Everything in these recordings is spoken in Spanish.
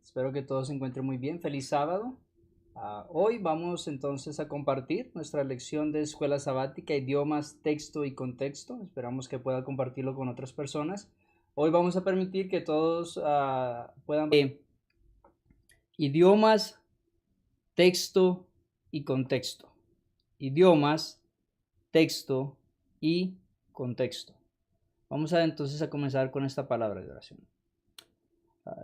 Espero que todos se encuentren muy bien. Feliz sábado. Hoy vamos entonces a compartir nuestra lección de escuela sabática, idiomas, texto y contexto. Esperamos que pueda compartirlo con otras personas. Hoy vamos a permitir que todos puedan ver idiomas, texto y contexto. Idiomas, texto y contexto. Vamos entonces a comenzar con esta palabra de oración.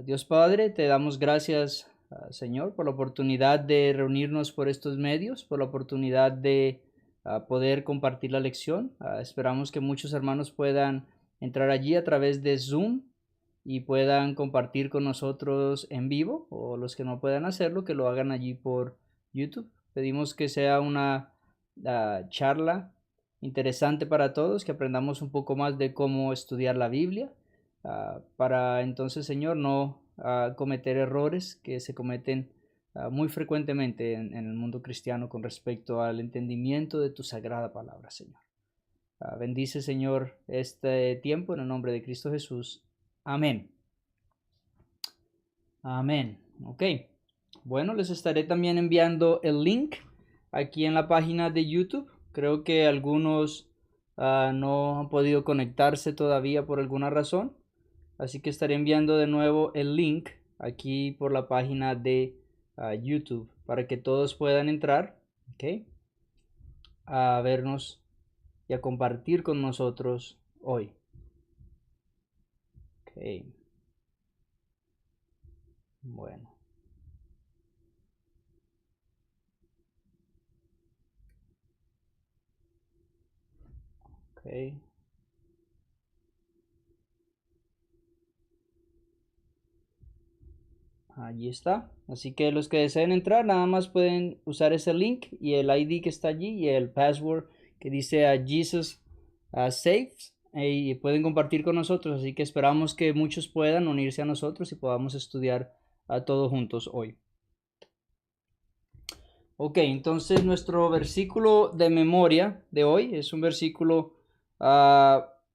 Dios Padre, te damos gracias, Señor, por la oportunidad de reunirnos por estos medios, por la oportunidad de poder compartir la lección. Esperamos que muchos hermanos puedan entrar allí a través de Zoom y puedan compartir con nosotros en vivo, o los que no puedan hacerlo, que lo hagan allí por YouTube. Pedimos que sea una charla interesante para todos, que aprendamos un poco más de cómo estudiar la Biblia. Para entonces, Señor, no cometer errores que se cometen muy frecuentemente en el mundo cristiano con respecto al entendimiento de tu sagrada palabra, Señor. Bendice, Señor, este tiempo en el nombre de Cristo Jesús. Amén. Amén. Ok. Bueno, les estaré también enviando el link aquí en la página de YouTube. Creo que algunos no han podido conectarse todavía por alguna razón. Así que estaré enviando de nuevo el link aquí por la página de YouTube para que todos puedan entrar, ¿ok? A vernos y a compartir con nosotros hoy. Ok. Bueno. Ok. Allí está. Así que los que deseen entrar nada más pueden usar ese link y el ID que está allí y el password que dice Jesus Saves, y pueden compartir con nosotros. Así que esperamos que muchos puedan unirse a nosotros y podamos estudiar todos juntos hoy. Ok, entonces nuestro versículo de memoria de hoy es un versículo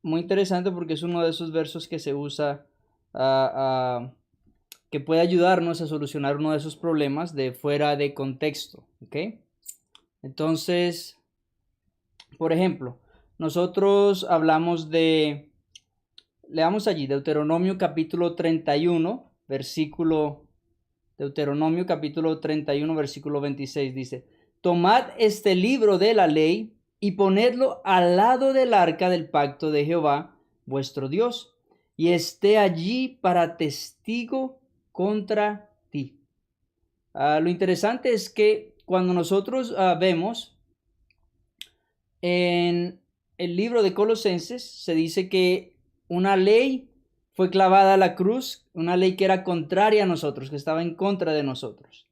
muy interesante porque es uno de esos versos que se usa que puede ayudarnos a solucionar uno de esos problemas de fuera de contexto. ¿Ok? Entonces, por ejemplo, nosotros hablamos leamos allí Deuteronomio capítulo 31, Deuteronomio capítulo 31, versículo 26 dice: tomad este libro de la ley y ponedlo al lado del arca del pacto de Jehová, vuestro Dios, y esté allí para testigo contra ti. Lo interesante es que cuando nosotros vemos en el libro de Colosenses, se dice que una ley fue clavada a la cruz, una ley que era contraria a nosotros, que estaba en contra de nosotros.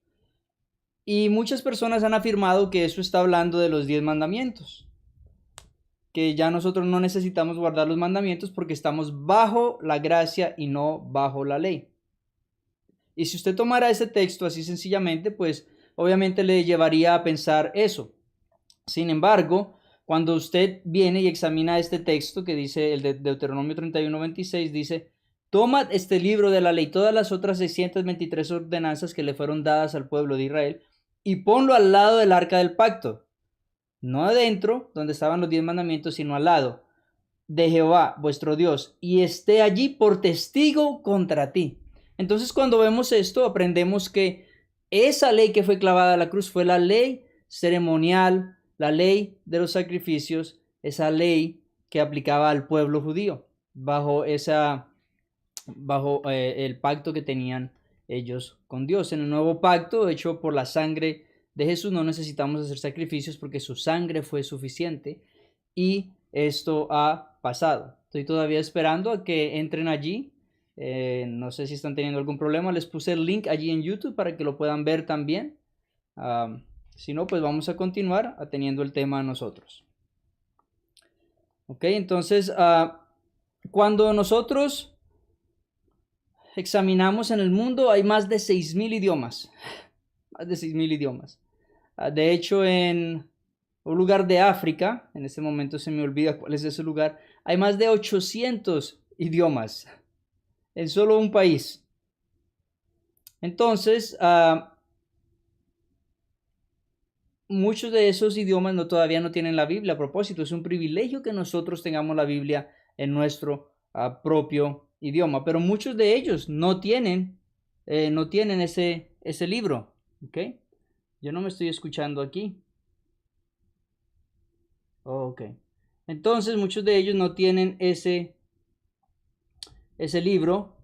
Y muchas personas han afirmado que eso está hablando de los 10 mandamientos, que ya nosotros no necesitamos guardar los mandamientos porque estamos bajo la gracia y no bajo la ley. Y si usted tomara ese texto así sencillamente, pues obviamente le llevaría a pensar eso. Sin embargo, cuando usted viene y examina este texto que dice el de Deuteronomio 31:26, dice: tomad este libro de la ley, todas las otras 623 ordenanzas que le fueron dadas al pueblo de Israel, y ponlo al lado del arca del pacto. No adentro, donde estaban los 10 mandamientos, sino al lado de Jehová, vuestro Dios, y esté allí por testigo contra ti. Entonces, cuando vemos esto, aprendemos que esa ley que fue clavada a la cruz fue la ley ceremonial, la ley de los sacrificios, esa ley que aplicaba al pueblo judío bajo el pacto que tenían ellos con Dios. En el nuevo pacto hecho por la sangre de Jesús no necesitamos hacer sacrificios porque su sangre fue suficiente, y esto ha pasado. Estoy todavía esperando a que entren allí. No sé si están teniendo algún problema. Les puse el link allí en YouTube para que lo puedan ver también. Si no, pues vamos a continuar teniendo el tema nosotros. Ok, entonces cuando nosotros examinamos en el mundo hay más de 6,000 idiomas. Más de 6,000 idiomas. De hecho, en un lugar de África, en este momento se me olvida cuál es ese lugar, hay más de 800 idiomas en solo un país. Entonces, muchos de esos idiomas todavía no tienen la Biblia. A propósito, es un privilegio que nosotros tengamos la Biblia en nuestro propio idioma, pero muchos de ellos no tienen ese libro. ¿Ok? Yo no me estoy escuchando aquí. Ok. Entonces, muchos de ellos no tienen ese libro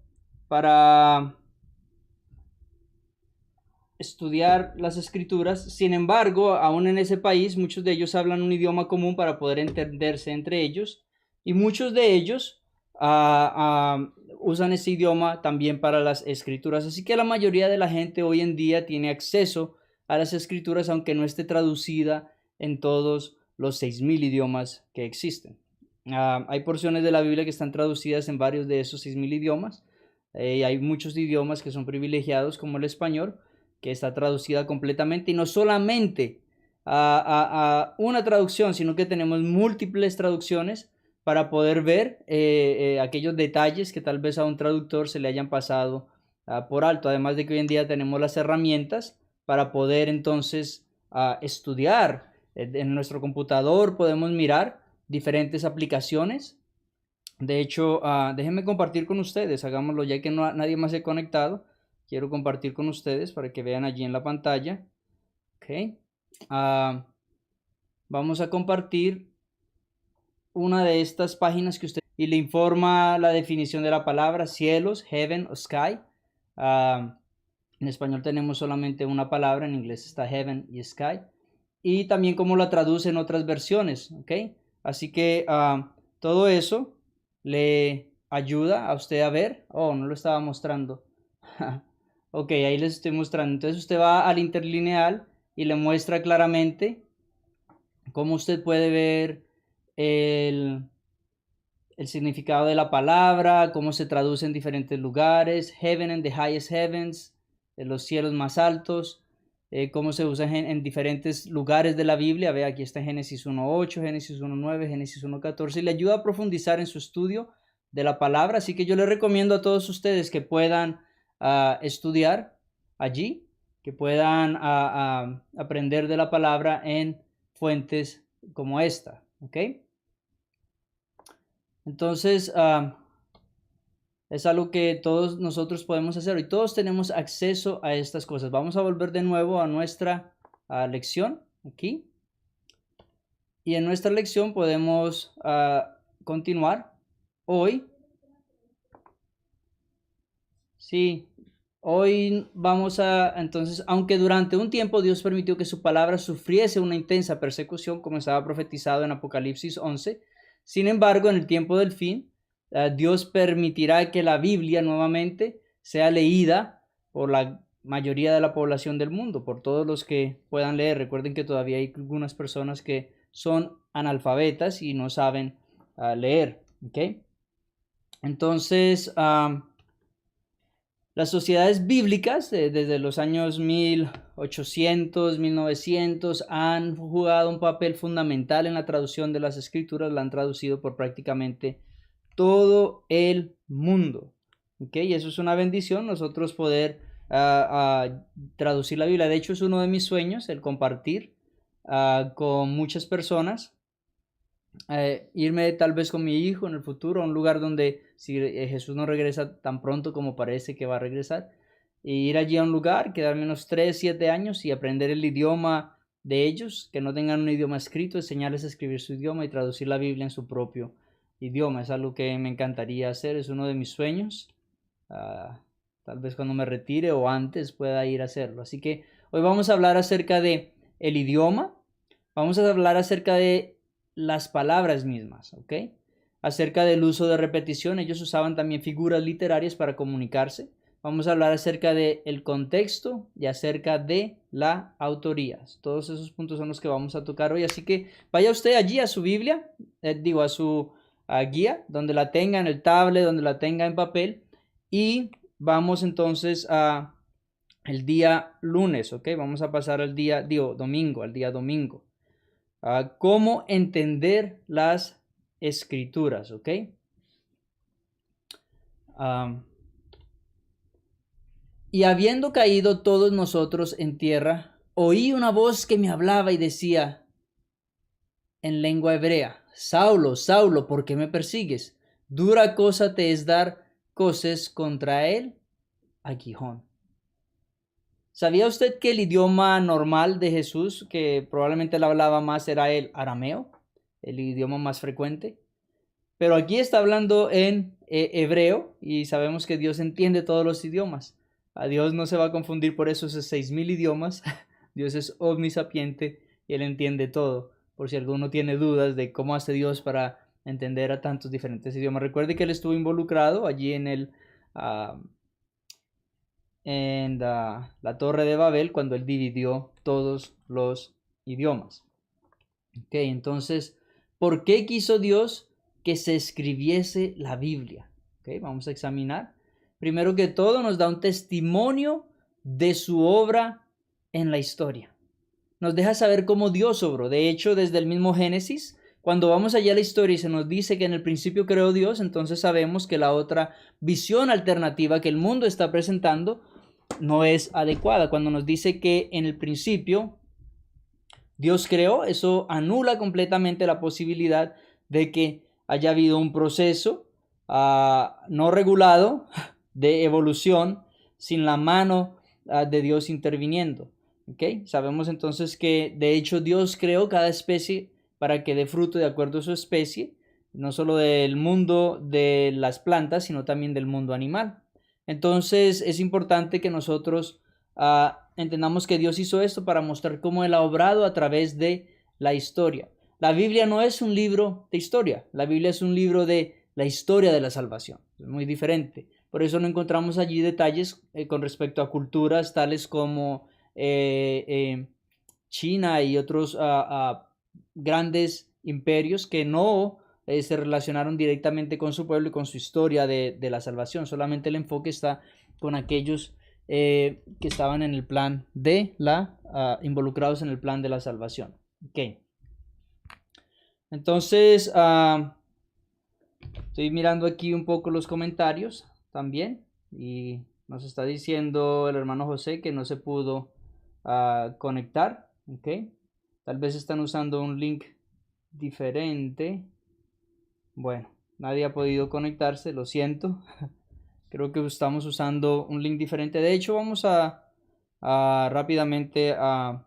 para estudiar las escrituras. Sin embargo, aún en ese país, muchos de ellos hablan un idioma común para poder entenderse entre ellos, y muchos de ellos usan ese idioma también para las escrituras. Así que la mayoría de la gente hoy en día tiene acceso a las escrituras, aunque no esté traducida en todos los 6,000 idiomas que existen. Hay porciones de la Biblia que están traducidas en varios de esos 6,000 idiomas. Hay muchos idiomas que son privilegiados, como el español, que está traducida completamente, y no solamente a una traducción, sino que tenemos múltiples traducciones para poder ver aquellos detalles que tal vez a un traductor se le hayan pasado por alto. Además de que hoy en día tenemos las herramientas para poder entonces estudiar. En nuestro computador podemos mirar diferentes aplicaciones. De hecho, déjenme compartir con ustedes, hagámoslo ya que nadie más se ha conectado. Quiero compartir con ustedes para que vean allí en la pantalla. Ok. Vamos a compartir una de estas páginas que usted y le informa la definición de la palabra cielos, heaven o sky. En español tenemos solamente una palabra, en inglés está heaven y sky. Y también cómo la traduce en otras versiones. Ok. Así que todo eso le ayuda a usted a ver. Oh, no lo estaba mostrando. Ok, ahí les estoy mostrando. Entonces usted va al interlineal y le muestra claramente cómo usted puede ver el significado de la palabra, cómo se traduce en diferentes lugares. Heaven and the highest heavens, en los cielos más altos. Cómo se usa en diferentes lugares de la Biblia. Ve, aquí está Génesis 1:8, Génesis 1:9, Génesis 1:14. Y le ayuda a profundizar en su estudio de la palabra. Así que yo le recomiendo a todos ustedes que puedan estudiar allí, que puedan aprender de la palabra en fuentes como esta. ¿Ok? Entonces, es algo que todos nosotros podemos hacer y todos tenemos acceso a estas cosas. Vamos a volver de nuevo a nuestra lección aquí. Y en nuestra lección podemos continuar hoy. Sí, hoy vamos entonces, aunque durante un tiempo Dios permitió que su palabra sufriese una intensa persecución, como estaba profetizado en Apocalipsis 11, sin embargo, en el tiempo del fin, Dios permitirá que la Biblia nuevamente sea leída por la mayoría de la población del mundo, por todos los que puedan leer. Recuerden que todavía hay algunas personas que son analfabetas y no saben leer, ¿ok? Entonces, las sociedades bíblicas desde los años 1800, 1900 han jugado un papel fundamental en la traducción de las escrituras, la han traducido por prácticamente todo el mundo. ¿Ok? Y eso es una bendición, nosotros poder traducir la Biblia. De hecho, es uno de mis sueños, el compartir con muchas personas. Irme tal vez con mi hijo en el futuro a un lugar donde si Jesús no regresa tan pronto como parece que va a regresar, y ir allí a un lugar, quedarme unos 3, 7 años y aprender el idioma de ellos, que no tengan un idioma escrito, enseñarles a escribir su idioma y traducir la Biblia en su propio idioma. Es algo que me encantaría hacer, es uno de mis sueños. Tal vez cuando me retire o antes pueda ir a hacerlo. Así que hoy vamos a hablar acerca de el idioma, vamos a hablar acerca de las palabras mismas, ¿ok? Acerca del uso de repetición, ellos usaban también figuras literarias para comunicarse. Vamos a hablar acerca del contexto y acerca de la autoría. Todos esos puntos son los que vamos a tocar hoy, así que vaya usted allí a su Biblia, a su guía, donde la tenga en el tablet, donde la tenga en papel, y vamos entonces a el día lunes, ¿ok? Vamos a pasar al día, domingo, al día domingo. Cómo entender las escrituras, ¿ok? Y habiendo caído todos nosotros en tierra, oí una voz que me hablaba y decía en lengua hebrea: Saulo, Saulo, ¿por qué me persigues? Dura cosa te es dar coces contra el aguijón. ¿Sabía usted que el idioma normal de Jesús, que probablemente él hablaba más, era el arameo, el idioma más frecuente? Pero aquí está hablando en hebreo y sabemos que Dios entiende todos los idiomas. A Dios no se va a confundir por esos 6.000 idiomas. Dios es omnisapiente y Él entiende todo. Por si alguno tiene dudas de cómo hace Dios para entender a tantos diferentes idiomas. Recuerde que Él estuvo involucrado allí la Torre de Babel cuando Él dividió todos los idiomas. Ok, entonces, ¿por qué quiso Dios que se escribiese la Biblia? Okay, vamos a examinar. Primero que todo, nos da un testimonio de su obra en la historia. Nos deja saber cómo Dios obró. De hecho, desde el mismo Génesis, cuando vamos allá a la historia y se nos dice que en el principio creó Dios, entonces sabemos que la otra visión alternativa que el mundo está presentando no es adecuada. Cuando nos dice que en el principio Dios creó, eso anula completamente la posibilidad de que haya habido un proceso no regulado de evolución sin la mano de Dios interviniendo. ¿Okay? Sabemos entonces que de hecho Dios creó cada especie para que dé fruto de acuerdo a su especie, no solo del mundo de las plantas, sino también del mundo animal. Entonces es importante que nosotros entendamos que Dios hizo esto para mostrar cómo Él ha obrado a través de la historia. La Biblia no es un libro de historia, la Biblia es un libro de la historia de la salvación. Es muy diferente. Por eso no encontramos allí detalles con respecto a culturas tales como China y otros grandes imperios que no se relacionaron directamente con su pueblo y con su historia de la salvación. Solamente el enfoque está con aquellos que estaban en el plan de involucrados en el plan de la salvación. Okay. Entonces, estoy mirando aquí un poco los comentarios también y nos está diciendo el hermano José que no se pudo conectar. Okay. Tal vez están usando un link diferente. Bueno, nadie ha podido conectarse, lo siento. Creo que estamos usando un link diferente. De hecho, vamos rápidamente a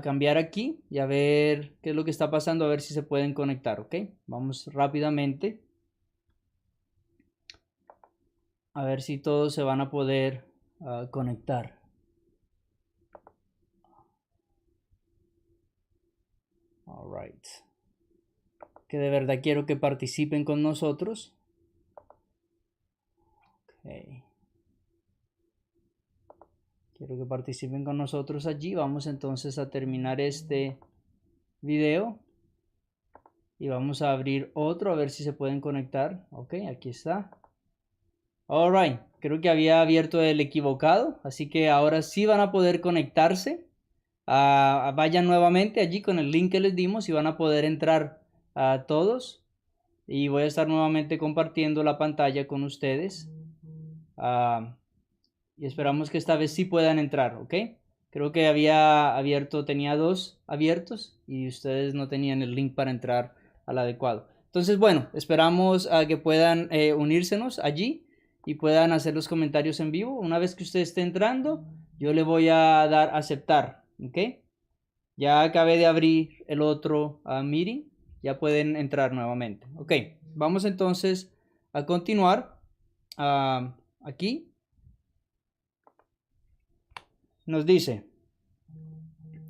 cambiar aquí y a ver qué es lo que está pasando, a ver si se pueden conectar, ¿ok? Vamos rápidamente a ver si todos se van a poder conectar. All right. Que de verdad quiero que participen con nosotros. Okay. Quiero que participen con nosotros allí. Vamos entonces a terminar este video y vamos a abrir otro a ver si se pueden conectar. Ok, aquí está. All right, creo que había abierto el equivocado, así que ahora sí van a poder conectarse. Vayan nuevamente allí con el link que les dimos y van a poder entrar a todos. Y voy a estar nuevamente compartiendo la pantalla con ustedes. Y esperamos que esta vez sí puedan entrar, ¿ok? Creo que tenía dos abiertos y ustedes no tenían el link para entrar al adecuado. Entonces, bueno, esperamos a que puedan unírsenos allí y puedan hacer los comentarios en vivo. Una vez que usted esté entrando, yo le voy a dar a aceptar, ¿ok? Ya acabé de abrir el otro meeting, ya pueden entrar nuevamente. Ok, vamos entonces a continuar aquí. Nos dice: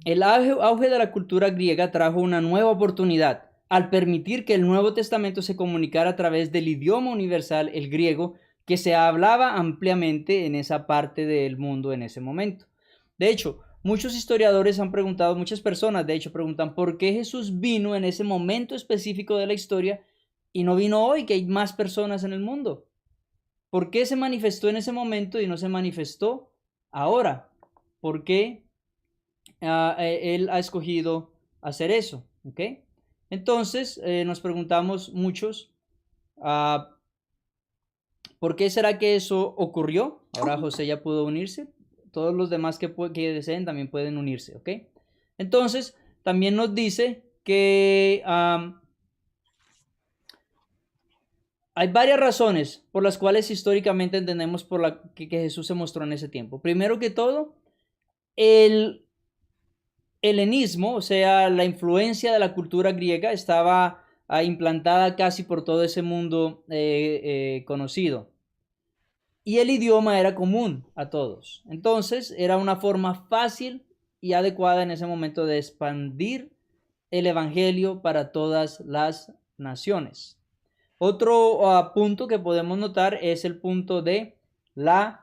el auge de la cultura griega trajo una nueva oportunidad al permitir que el Nuevo Testamento se comunicara a través del idioma universal, el griego, que se hablaba ampliamente en esa parte del mundo en ese momento. De hecho, muchos historiadores han preguntado, muchas personas de hecho preguntan por qué Jesús vino en ese momento específico de la historia y no vino hoy, que hay más personas en el mundo. ¿Por qué se manifestó en ese momento y no se manifestó ahora? ¿Por qué él ha escogido hacer eso? ¿Ok? Entonces nos preguntamos muchos ¿Por qué será que eso ocurrió? Ahora José ya pudo unirse. Todos los demás que deseen también pueden unirse, ¿ok? Entonces, también nos dice que hay varias razones por las cuales históricamente entendemos que Jesús se mostró en ese tiempo. Primero que todo, el helenismo, o sea, la influencia de la cultura griega estaba implantada casi por todo ese mundo conocido. Y el idioma era común a todos. Entonces, era una forma fácil y adecuada en ese momento de expandir el evangelio para todas las naciones. Otro punto que podemos notar es el punto de las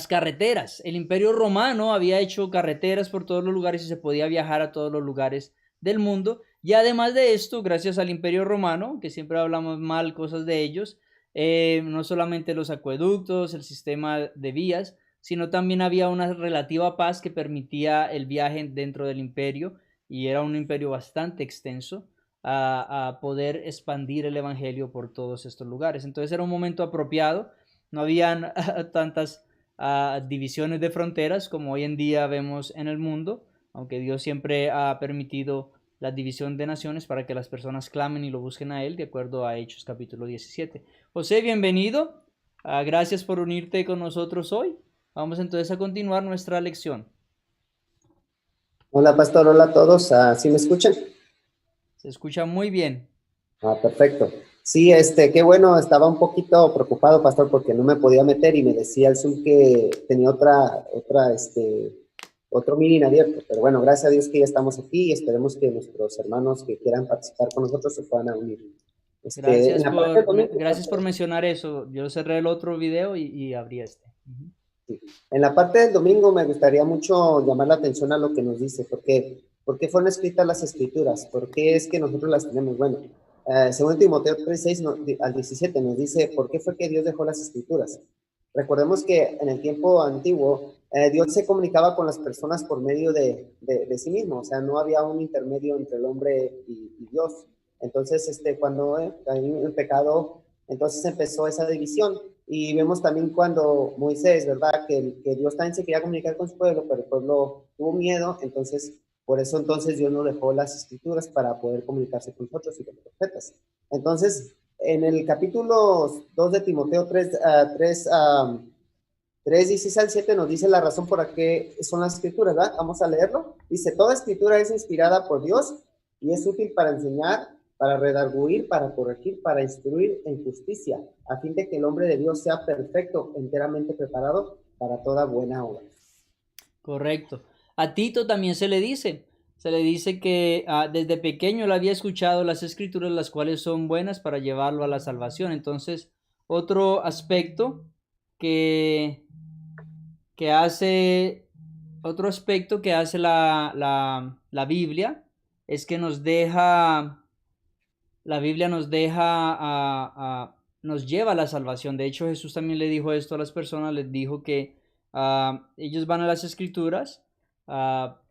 carreteras. El Imperio Romano había hecho carreteras por todos los lugares y se podía viajar a todos los lugares del mundo. Y además de esto, gracias al Imperio Romano, que siempre hablamos mal cosas de ellos, no solamente los acueductos, el sistema de vías, sino también había una relativa paz que permitía el viaje dentro del imperio, y era un imperio bastante extenso, a poder expandir el evangelio por todos estos lugares. Entonces era un momento apropiado, no habían tantas divisiones de fronteras como hoy en día vemos en el mundo, aunque Dios siempre ha permitido la división de naciones para que las personas clamen y lo busquen a Él, de acuerdo a Hechos capítulo 17. José, bienvenido. Gracias por unirte con nosotros hoy. Vamos entonces a continuar nuestra lección. Hola, pastor. Hola a todos. ¿Sí me escuchan? Se escucha muy bien. Perfecto. Sí, qué bueno. Estaba un poquito preocupado, pastor, porque no me podía meter y me decía el Zoom que tenía otro meeting abierto. Pero bueno, gracias a Dios que ya estamos aquí y esperemos que nuestros hermanos que quieran participar con nosotros se puedan unir. En la parte del domingo, Gracias por mencionar eso. Yo cerré el otro video y abrí este. sí. En la parte del domingo me gustaría mucho llamar la atención a lo que nos dice, ¿por qué fueron escritas las escrituras? ¿Por qué es que nosotros las tenemos? Bueno, según Timoteo 3:6 al 17 nos dice, ¿por qué fue que Dios dejó las escrituras? Recordemos que en el tiempo antiguo, Dios se comunicaba con las personas por medio de sí mismo, o sea, no había un intermedio entre el hombre y Dios. Entonces, cuando hay un pecado, entonces empezó esa división. Y vemos también cuando Moisés, ¿verdad? Que Dios también se quería comunicar con su pueblo, pero el pueblo tuvo miedo, entonces por eso entonces Dios nos dejó las escrituras para poder comunicarse con nosotros y con los profetas. Entonces, en el capítulo 2 de Timoteo 3, 16 al 7 nos dice la razón por la que son las escrituras, ¿verdad? Vamos a leerlo. Dice, toda escritura es inspirada por Dios y es útil para enseñar, para redarguir, para corregir, para instruir en justicia, a fin de que el hombre de Dios sea perfecto, enteramente preparado para toda buena obra. Correcto. A Tito también se le dice que desde pequeño él había escuchado las escrituras, las cuales son buenas para llevarlo a la salvación. Entonces, otro aspecto que, que hace, otro aspecto que hace la Biblia es que la Biblia nos lleva a la salvación. De hecho, Jesús también le dijo esto a las personas, les dijo que ellos van a las escrituras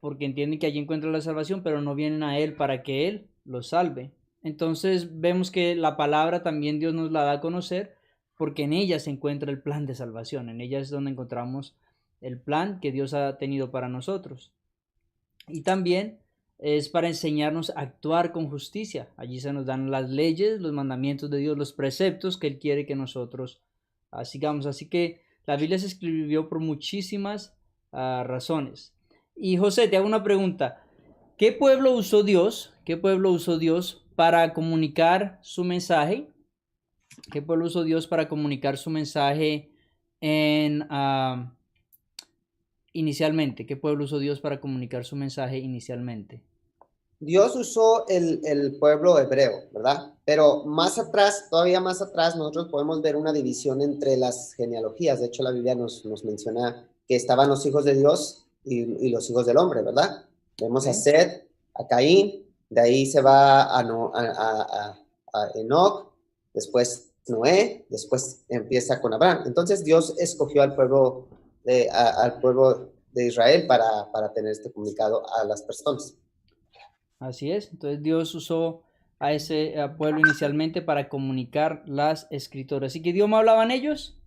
porque entienden que allí encuentran la salvación, pero no vienen a Él para que Él los salve. Entonces vemos que la palabra también Dios nos la da a conocer porque en ella se encuentra el plan de salvación, en ella es donde encontramos el plan que Dios ha tenido para nosotros. Y también es para enseñarnos a actuar con justicia. Allí se nos dan las leyes, los mandamientos de Dios, los preceptos que Él quiere que nosotros sigamos. Así que la Biblia se escribió por muchísimas razones. Y José, te hago una pregunta. ¿Qué pueblo usó Dios? ¿Qué pueblo usó Dios para comunicar su mensaje? ¿Qué pueblo usó Dios para comunicar su mensaje inicialmente? ¿Qué pueblo usó Dios para comunicar su mensaje inicialmente? Dios usó el pueblo hebreo, ¿verdad? Pero más atrás, todavía más atrás, nosotros podemos ver una división entre las genealogías. De hecho, la Biblia nos menciona que estaban los hijos de Dios y los hijos del hombre, ¿verdad? Vemos a Seth, a Caín, de ahí se va a Enoc, después Noé, después empieza con Abraham. Entonces Dios escogió al pueblo de Israel para tener este comunicado a las personas. Así es. Entonces Dios usó a ese pueblo inicialmente para comunicar las escrituras. ¿Y qué idioma hablaban ellos?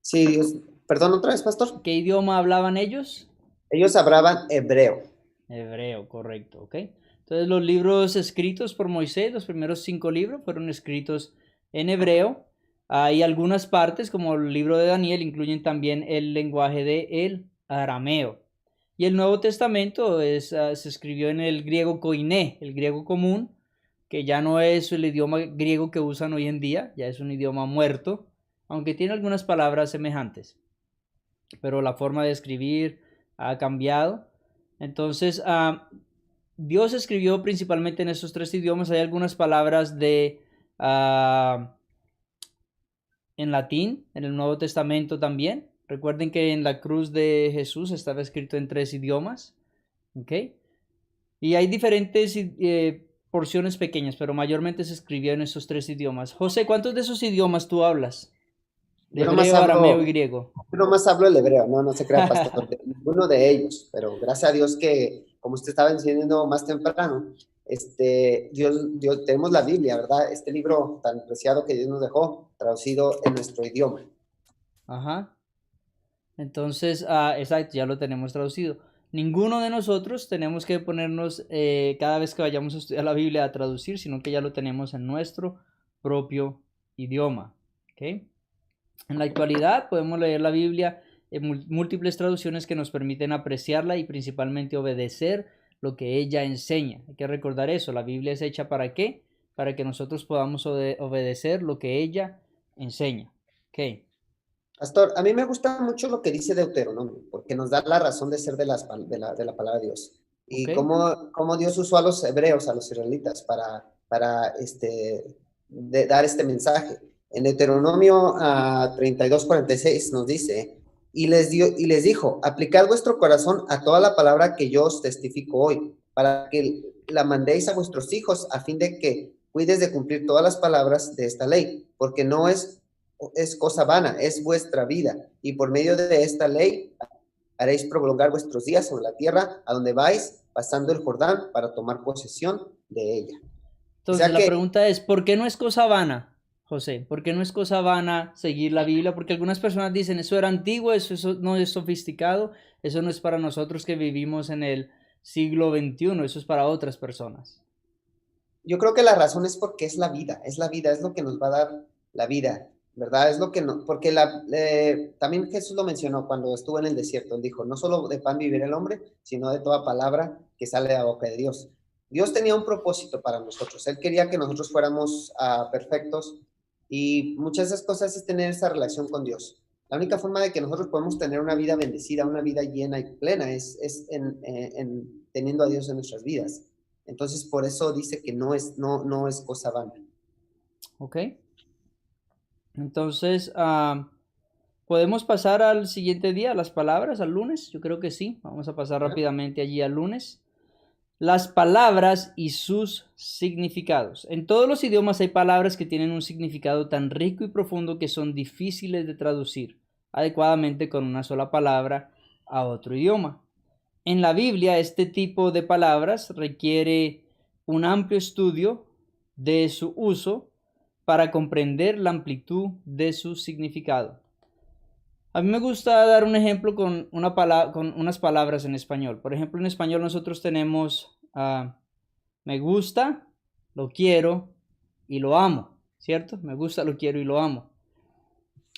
Sí, Dios, perdón otra vez, pastor. ¿Qué idioma hablaban ellos? Ellos hablaban hebreo. Hebreo, correcto, ¿ok? Entonces los libros escritos por Moisés, los primeros 5 libros, fueron escritos en hebreo. Hay algunas partes, como el libro de Daniel, incluyen también el lenguaje de el arameo. Y el Nuevo Testamento se escribió en el griego koiné, el griego común, que ya no es el idioma griego que usan hoy en día, ya es un idioma muerto, aunque tiene algunas palabras semejantes. Pero la forma de escribir ha cambiado. Entonces, Dios escribió principalmente en esos 3 idiomas. Hay algunas palabras en latín, en el Nuevo Testamento también. Recuerden que en la cruz de Jesús estaba escrito en 3 idiomas. ¿Ok? Y hay diferentes porciones pequeñas, pero mayormente se escribió en esos 3 idiomas. José, ¿cuántos de esos idiomas tú hablas? De Yo nomás hebreo, arameo y hablo, griego. yo nomás hablo el hebreo, no se crea, pastor, de ninguno de ellos, pero gracias a Dios que, como usted estaba diciendo más temprano, Dios, tenemos la Biblia, ¿verdad? Este libro tan preciado que Dios nos dejó, traducido en nuestro idioma. Ajá. Entonces, exacto, ya lo tenemos traducido. Ninguno de nosotros tenemos que ponernos cada vez que vayamos a estudiar la Biblia a traducir, sino que ya lo tenemos en nuestro propio idioma. ¿Ok? En la actualidad podemos leer la Biblia en múltiples traducciones que nos permiten apreciarla y principalmente obedecer lo que ella enseña. Hay que recordar eso, la Biblia es hecha ¿para qué? Para que nosotros podamos obedecer lo que ella enseña. ¿Ok? Pastor, a mí me gusta mucho lo que dice Deuteronomio, porque nos da la razón de ser de la palabra de Dios. ¿Ok? Y cómo Dios usó a los hebreos, a los israelitas, para dar este mensaje. En Deuteronomio 32:46 nos dice, y les dijo, aplicad vuestro corazón a toda la palabra que yo os testifico hoy, para que la mandéis a vuestros hijos, a fin de que cuides de cumplir todas las palabras de esta ley, porque no es cosa vana, es vuestra vida, y por medio de esta ley haréis prolongar vuestros días sobre la tierra a donde vais, pasando el Jordán para tomar posesión de ella. O Entonces sea la que pregunta es, ¿por qué no es cosa vana, José? ¿Por qué no es cosa vana seguir la Biblia? Porque algunas personas dicen, eso era antiguo, eso no es sofisticado, eso no es para nosotros que vivimos en el siglo XXI, eso es para otras personas. yo creo que la razón es porque es la vida, es lo que nos va a dar la vida, ¿verdad? Es lo que no, porque también Jesús lo mencionó cuando estuvo en el desierto, él dijo, no solo de pan vivir el hombre, sino de toda palabra que sale de la boca de Dios. Dios tenía un propósito para nosotros, Él quería que nosotros fuéramos perfectos y muchas de esas cosas es tener esa relación con Dios. La única forma de que nosotros podemos tener una vida bendecida, una vida llena y plena es teniendo a Dios en nuestras vidas. Entonces, por eso dice que no es cosa vana. ¿Ok? Entonces, ¿podemos pasar al siguiente día, a las palabras, al lunes? Yo creo que sí. Vamos a pasar rápidamente allí al lunes. Las palabras y sus significados. En todos los idiomas hay palabras que tienen un significado tan rico y profundo que son difíciles de traducir adecuadamente con una sola palabra a otro idioma. En la Biblia, este tipo de palabras requiere un amplio estudio de su uso para comprender la amplitud de su significado. A mí me gusta dar un ejemplo con con unas palabras en español. Por ejemplo, en español nosotros tenemos me gusta, lo quiero y lo amo, ¿cierto? Me gusta, lo quiero y lo amo.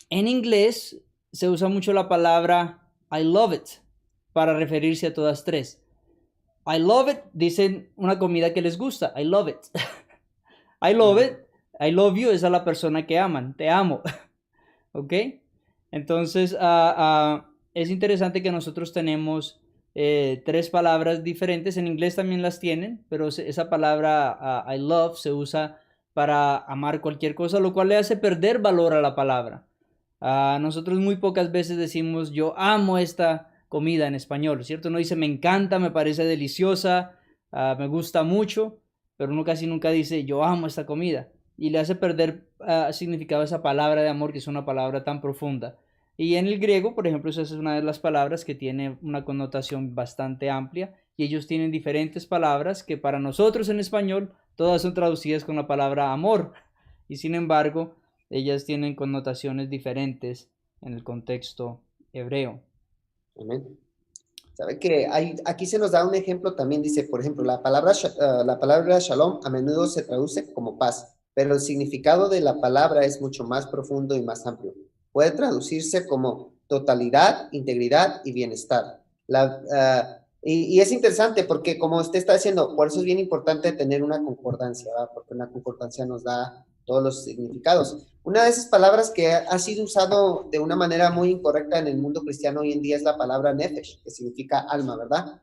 En inglés se usa mucho la palabra I love it para referirse a todas 3. I love it, dicen una comida que les gusta, I love it. I love it, I love you es a la persona que aman, te amo. ¿Ok? Entonces, es interesante que nosotros tenemos 3 palabras diferentes. En inglés también las tienen, pero esa palabra I love se usa para amar cualquier cosa, lo cual le hace perder valor a la palabra. Nosotros muy pocas veces decimos yo amo esta comida en español, ¿cierto? Uno dice me encanta, me parece deliciosa, me gusta mucho, pero uno casi nunca dice yo amo esta comida y le hace perder significado a esa palabra de amor que es una palabra tan profunda. Y en el griego, por ejemplo, esa es una de las palabras que tiene una connotación bastante amplia, y ellos tienen diferentes palabras que para nosotros en español todas son traducidas con la palabra amor, y sin embargo ellas tienen connotaciones diferentes en el contexto hebreo. Amén. Sabe que aquí se nos da un ejemplo también, dice, por ejemplo, la palabra shalom a menudo se traduce como paz, pero el significado de la palabra es mucho más profundo y más amplio. Puede traducirse como totalidad, integridad y bienestar. Y es interesante porque, como usted está diciendo, por eso es bien importante tener una concordancia, ¿verdad? Porque una concordancia nos da todos los significados. Una de esas palabras que ha sido usado de una manera muy incorrecta en el mundo cristiano hoy en día es la palabra nefesh, que significa alma, ¿verdad?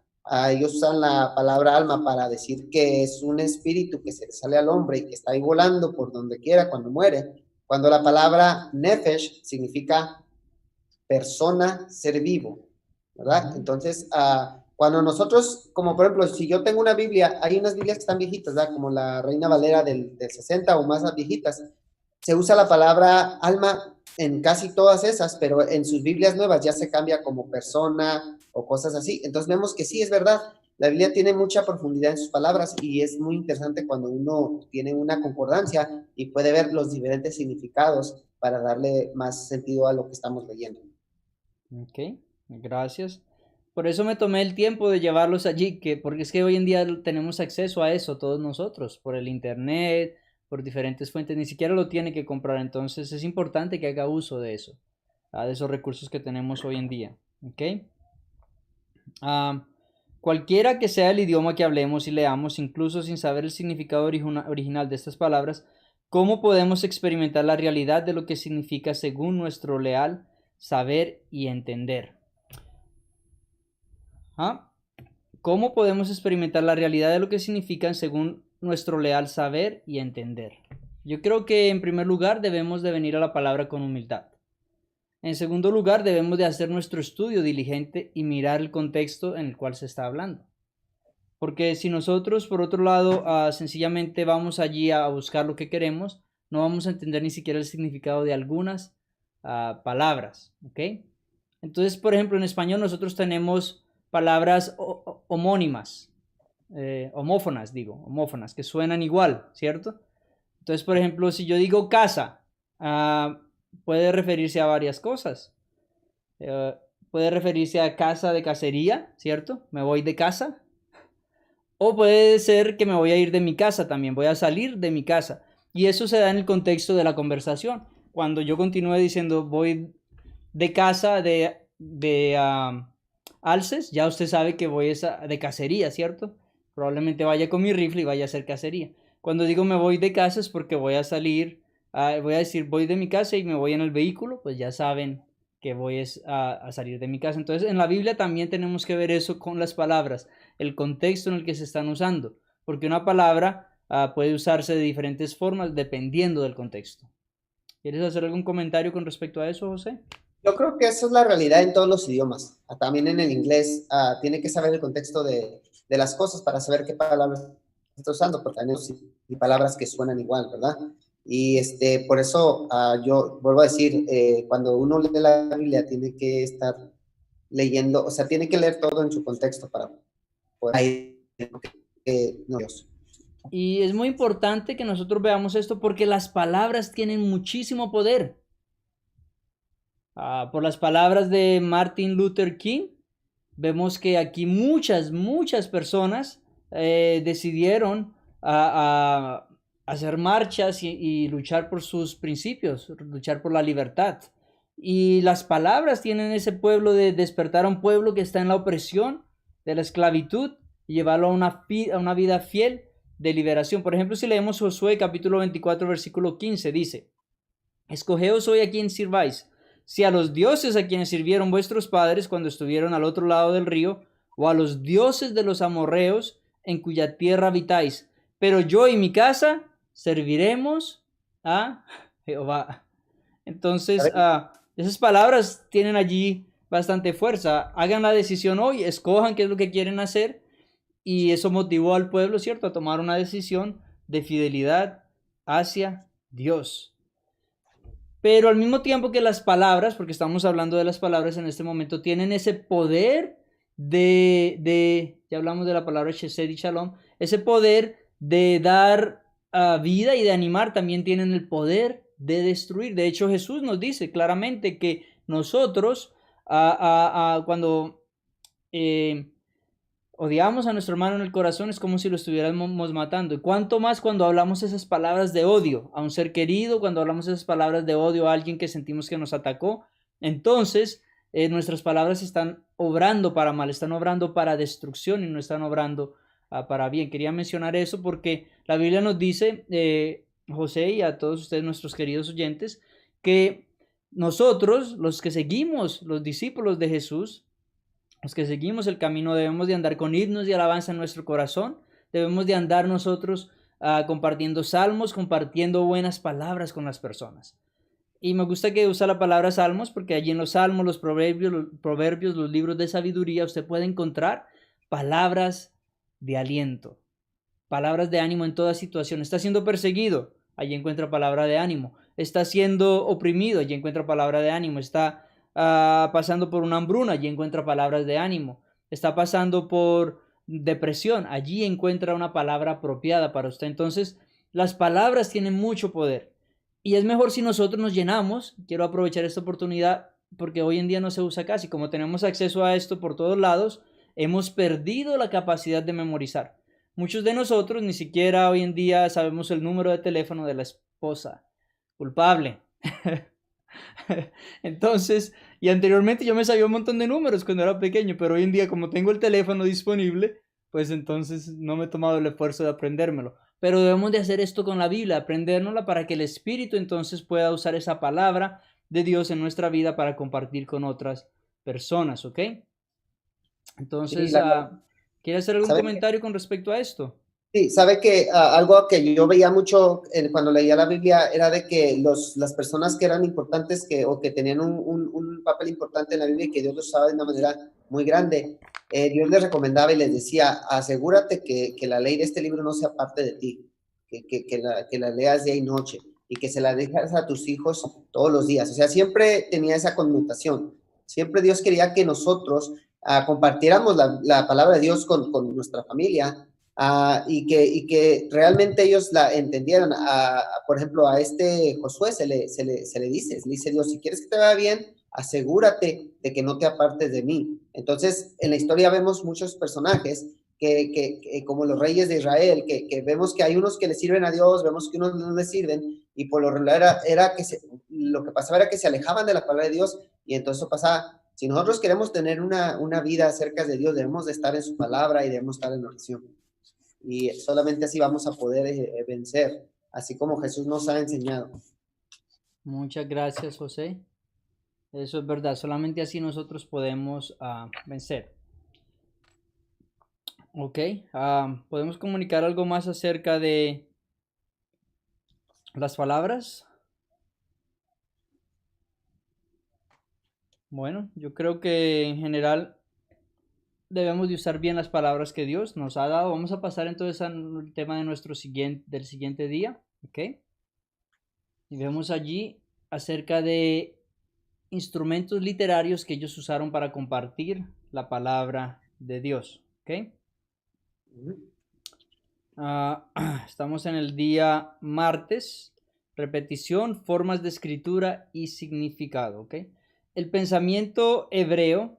Ellos usan la palabra alma para decir que es un espíritu que se le sale al hombre y que está ahí volando por donde quiera cuando muere, cuando la palabra nefesh significa persona, ser vivo, ¿verdad? Entonces, cuando nosotros, como por ejemplo, si yo tengo una Biblia, hay unas Biblias que están viejitas, ¿verdad? Como la Reina Valera del 60 o más viejitas, se usa la palabra alma en casi todas esas, pero en sus Biblias nuevas ya se cambia como persona o cosas así. Entonces vemos que sí, es verdad, la Biblia tiene mucha profundidad en sus palabras y es muy interesante cuando uno tiene una concordancia y puede ver los diferentes significados para darle más sentido a lo que estamos leyendo. Ok, gracias. Por eso me tomé el tiempo de llevarlos allí, porque es que hoy en día tenemos acceso a eso todos nosotros, por el internet, por diferentes fuentes, ni siquiera lo tiene que comprar, entonces es importante que haga uso de eso, de esos recursos que tenemos hoy en día. Ok. Cualquiera que sea el idioma que hablemos y leamos, incluso sin saber el significado original de estas palabras, ¿cómo podemos experimentar la realidad de lo que significa según nuestro leal saber y entender? ¿Cómo podemos experimentar la realidad de lo que significan según nuestro leal saber y entender? Yo creo que en primer lugar debemos de venir a la palabra con humildad. En segundo lugar, debemos de hacer nuestro estudio diligente y mirar el contexto en el cual se está hablando. Porque si nosotros, por otro lado, sencillamente vamos allí a buscar lo que queremos, no vamos a entender ni siquiera el significado de algunas palabras, ¿ok? Entonces, por ejemplo, en español nosotros tenemos palabras homónimas, homófonas, que suenan igual, ¿cierto? Entonces, por ejemplo, si yo digo casa, puede referirse a varias cosas. Puede referirse a casa de cacería, ¿cierto? Me voy de casa. O puede ser que me voy a ir de mi casa también, voy a salir de mi casa. Y eso se da en el contexto de la conversación. Cuando yo continúe diciendo voy de casa de alces, ya usted sabe que voy de cacería, ¿cierto? Probablemente vaya con mi rifle y vaya a hacer cacería. Cuando digo me voy de casa es porque voy a salir, voy a decir voy de mi casa y me voy en el vehículo, pues ya saben que voy a salir de mi casa. Entonces en la Biblia también tenemos que ver eso con las palabras, el contexto en el que se están usando, porque una palabra puede usarse de diferentes formas dependiendo del contexto. ¿Quieres hacer algún comentario con respecto a eso, José? Yo creo que eso es la realidad en todos los idiomas. También en el inglés tiene que saber el contexto de las cosas para saber qué palabras está usando, porque hay palabras que suenan igual, ¿verdad? Y por eso yo vuelvo a decir, cuando uno lee la Biblia tiene que estar leyendo, o sea, tiene que leer todo en su contexto para poder no, Dios. Y es muy importante que nosotros veamos esto porque las palabras tienen muchísimo poder. Por las palabras de Martin Luther King, vemos que aquí muchas personas decidieron hacer marchas y luchar por sus principios, luchar por la libertad. Y las palabras tienen ese pueblo de despertar a un pueblo que está en la opresión de la esclavitud y llevarlo a una vida fiel de liberación. Por ejemplo, si leemos Josué capítulo 24, versículo 15, dice: Escogeos hoy a quien sirváis, si a los dioses a quienes sirvieron vuestros padres cuando estuvieron al otro lado del río, o a los dioses de los amorreos en cuya tierra habitáis. Pero yo y mi casa serviremos a Jehová. Entonces, esas palabras tienen allí bastante fuerza. Hagan la decisión hoy, escojan qué es lo que quieren hacer. Y eso motivó al pueblo, ¿cierto?, a tomar una decisión de fidelidad hacia Dios. Pero al mismo tiempo que las palabras, porque estamos hablando de las palabras en este momento, tienen ese poder de ya hablamos de la palabra Chesed y Shalom, ese poder de dar vida y de animar también tienen el poder de destruir. De hecho, Jesús nos dice claramente que nosotros cuando odiamos a nuestro hermano en el corazón es como si lo estuviéramos matando. Y cuánto más cuando hablamos esas palabras de odio a un ser querido, cuando hablamos esas palabras de odio a alguien que sentimos que nos atacó, entonces nuestras palabras están obrando para mal, están obrando para destrucción y no están obrando para bien. Quería mencionar eso porque la Biblia nos dice, José, y a todos ustedes, nuestros queridos oyentes, que nosotros, los que seguimos, los discípulos de Jesús, los que seguimos el camino, debemos de andar con himnos y alabanza en nuestro corazón, debemos de andar nosotros compartiendo salmos, compartiendo buenas palabras con las personas. Y me gusta que usa la palabra salmos porque allí en los salmos, los proverbios, los libros de sabiduría, usted puede encontrar palabras de aliento, palabras de ánimo en toda situación. Está siendo perseguido, allí encuentra palabra de ánimo. Está siendo oprimido, allí encuentra palabra de ánimo. Está pasando por una hambruna, allí encuentra palabras de ánimo. Está pasando por depresión, allí encuentra una palabra apropiada para usted. Entonces, las palabras tienen mucho poder. Y es mejor si nosotros nos llenamos. Quiero aprovechar esta oportunidad porque hoy en día no se usa casi. Como tenemos acceso a esto por todos lados, hemos perdido la capacidad de memorizar. Muchos de nosotros ni siquiera hoy en día sabemos el número de teléfono de la esposa culpable. Entonces, y anteriormente yo me sabía un montón de números cuando era pequeño, pero hoy en día como tengo el teléfono disponible, pues entonces no me he tomado el esfuerzo de aprendérmelo. Pero debemos de hacer esto con la Biblia, aprendérnosla para que el Espíritu entonces pueda usar esa palabra de Dios en nuestra vida para compartir con otras personas, ¿ok? Sí, Entonces, ¿quieres hacer algún ¿sabe? comentario con respecto a esto? Sí, sabe que algo que yo veía mucho cuando leía la Biblia era de que las personas que eran importantes o que tenían un papel importante en la Biblia y que Dios los usaba de una manera muy grande, Dios les recomendaba y les decía, asegúrate que la ley de este libro no sea parte de ti, que la leas día y noche y que se la dejas a tus hijos todos los días. O sea, siempre tenía esa connotación. Siempre Dios quería que nosotros compartiéramos la palabra de Dios con nuestra familia. Y que realmente ellos la entendieran. Por ejemplo, a este Josué se le dice Dios, si quieres que te vaya bien, asegúrate de que no te apartes de mí. Entonces, en la historia vemos muchos personajes que como los reyes de Israel, que vemos que hay unos que le sirven a Dios, vemos que unos no le sirven, y por lo regular era que lo que pasaba era que se alejaban de la palabra de Dios, y entonces eso pasaba. Si nosotros queremos tener una vida cerca de Dios, debemos de estar en su palabra y debemos estar en oración. Y solamente así vamos a poder vencer, así como Jesús nos ha enseñado. Muchas gracias, José. Eso es verdad, solamente así nosotros podemos vencer. Ok, ¿podemos comunicar algo más acerca de las palabras? Bueno, yo creo que en general debemos de usar bien las palabras que Dios nos ha dado. Vamos a pasar entonces al tema de del siguiente día, ¿ok? Y vemos allí acerca de instrumentos literarios que ellos usaron para compartir la palabra de Dios, ¿ok? Estamos en el día martes. Repetición, formas de escritura y significado, ¿ok? En el pensamiento hebreo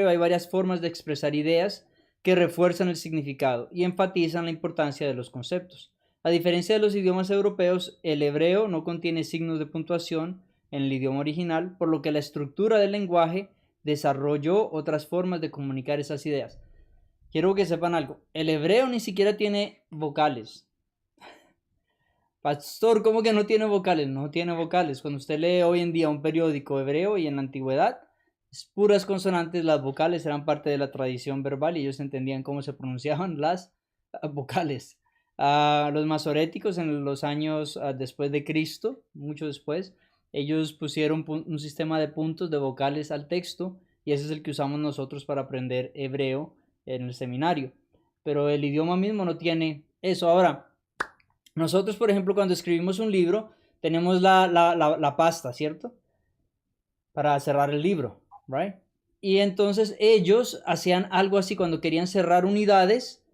hay varias formas de expresar ideas que refuerzan el significado y enfatizan la importancia de los conceptos. A diferencia de los idiomas europeos, el hebreo no contiene signos de puntuación en el idioma original, por lo que la estructura del lenguaje desarrolló otras formas de comunicar esas ideas. Quiero que sepan algo, el hebreo ni siquiera tiene vocales. Pastor, ¿cómo que no tiene vocales? No tiene vocales. Cuando usted lee hoy en día un periódico hebreo y en la antigüedad, es puras consonantes, las vocales eran parte de la tradición verbal y ellos entendían cómo se pronunciaban las vocales. Los masoréticos en los años después de Cristo, mucho después, ellos pusieron un sistema de puntos de vocales al texto y ese es el que usamos nosotros para aprender hebreo en el seminario. Pero el idioma mismo no tiene eso. Ahora, nosotros, por ejemplo, cuando escribimos un libro, tenemos la pasta, ¿cierto? Para cerrar el libro, ¿right? Y entonces ellos hacían algo así cuando querían cerrar unidades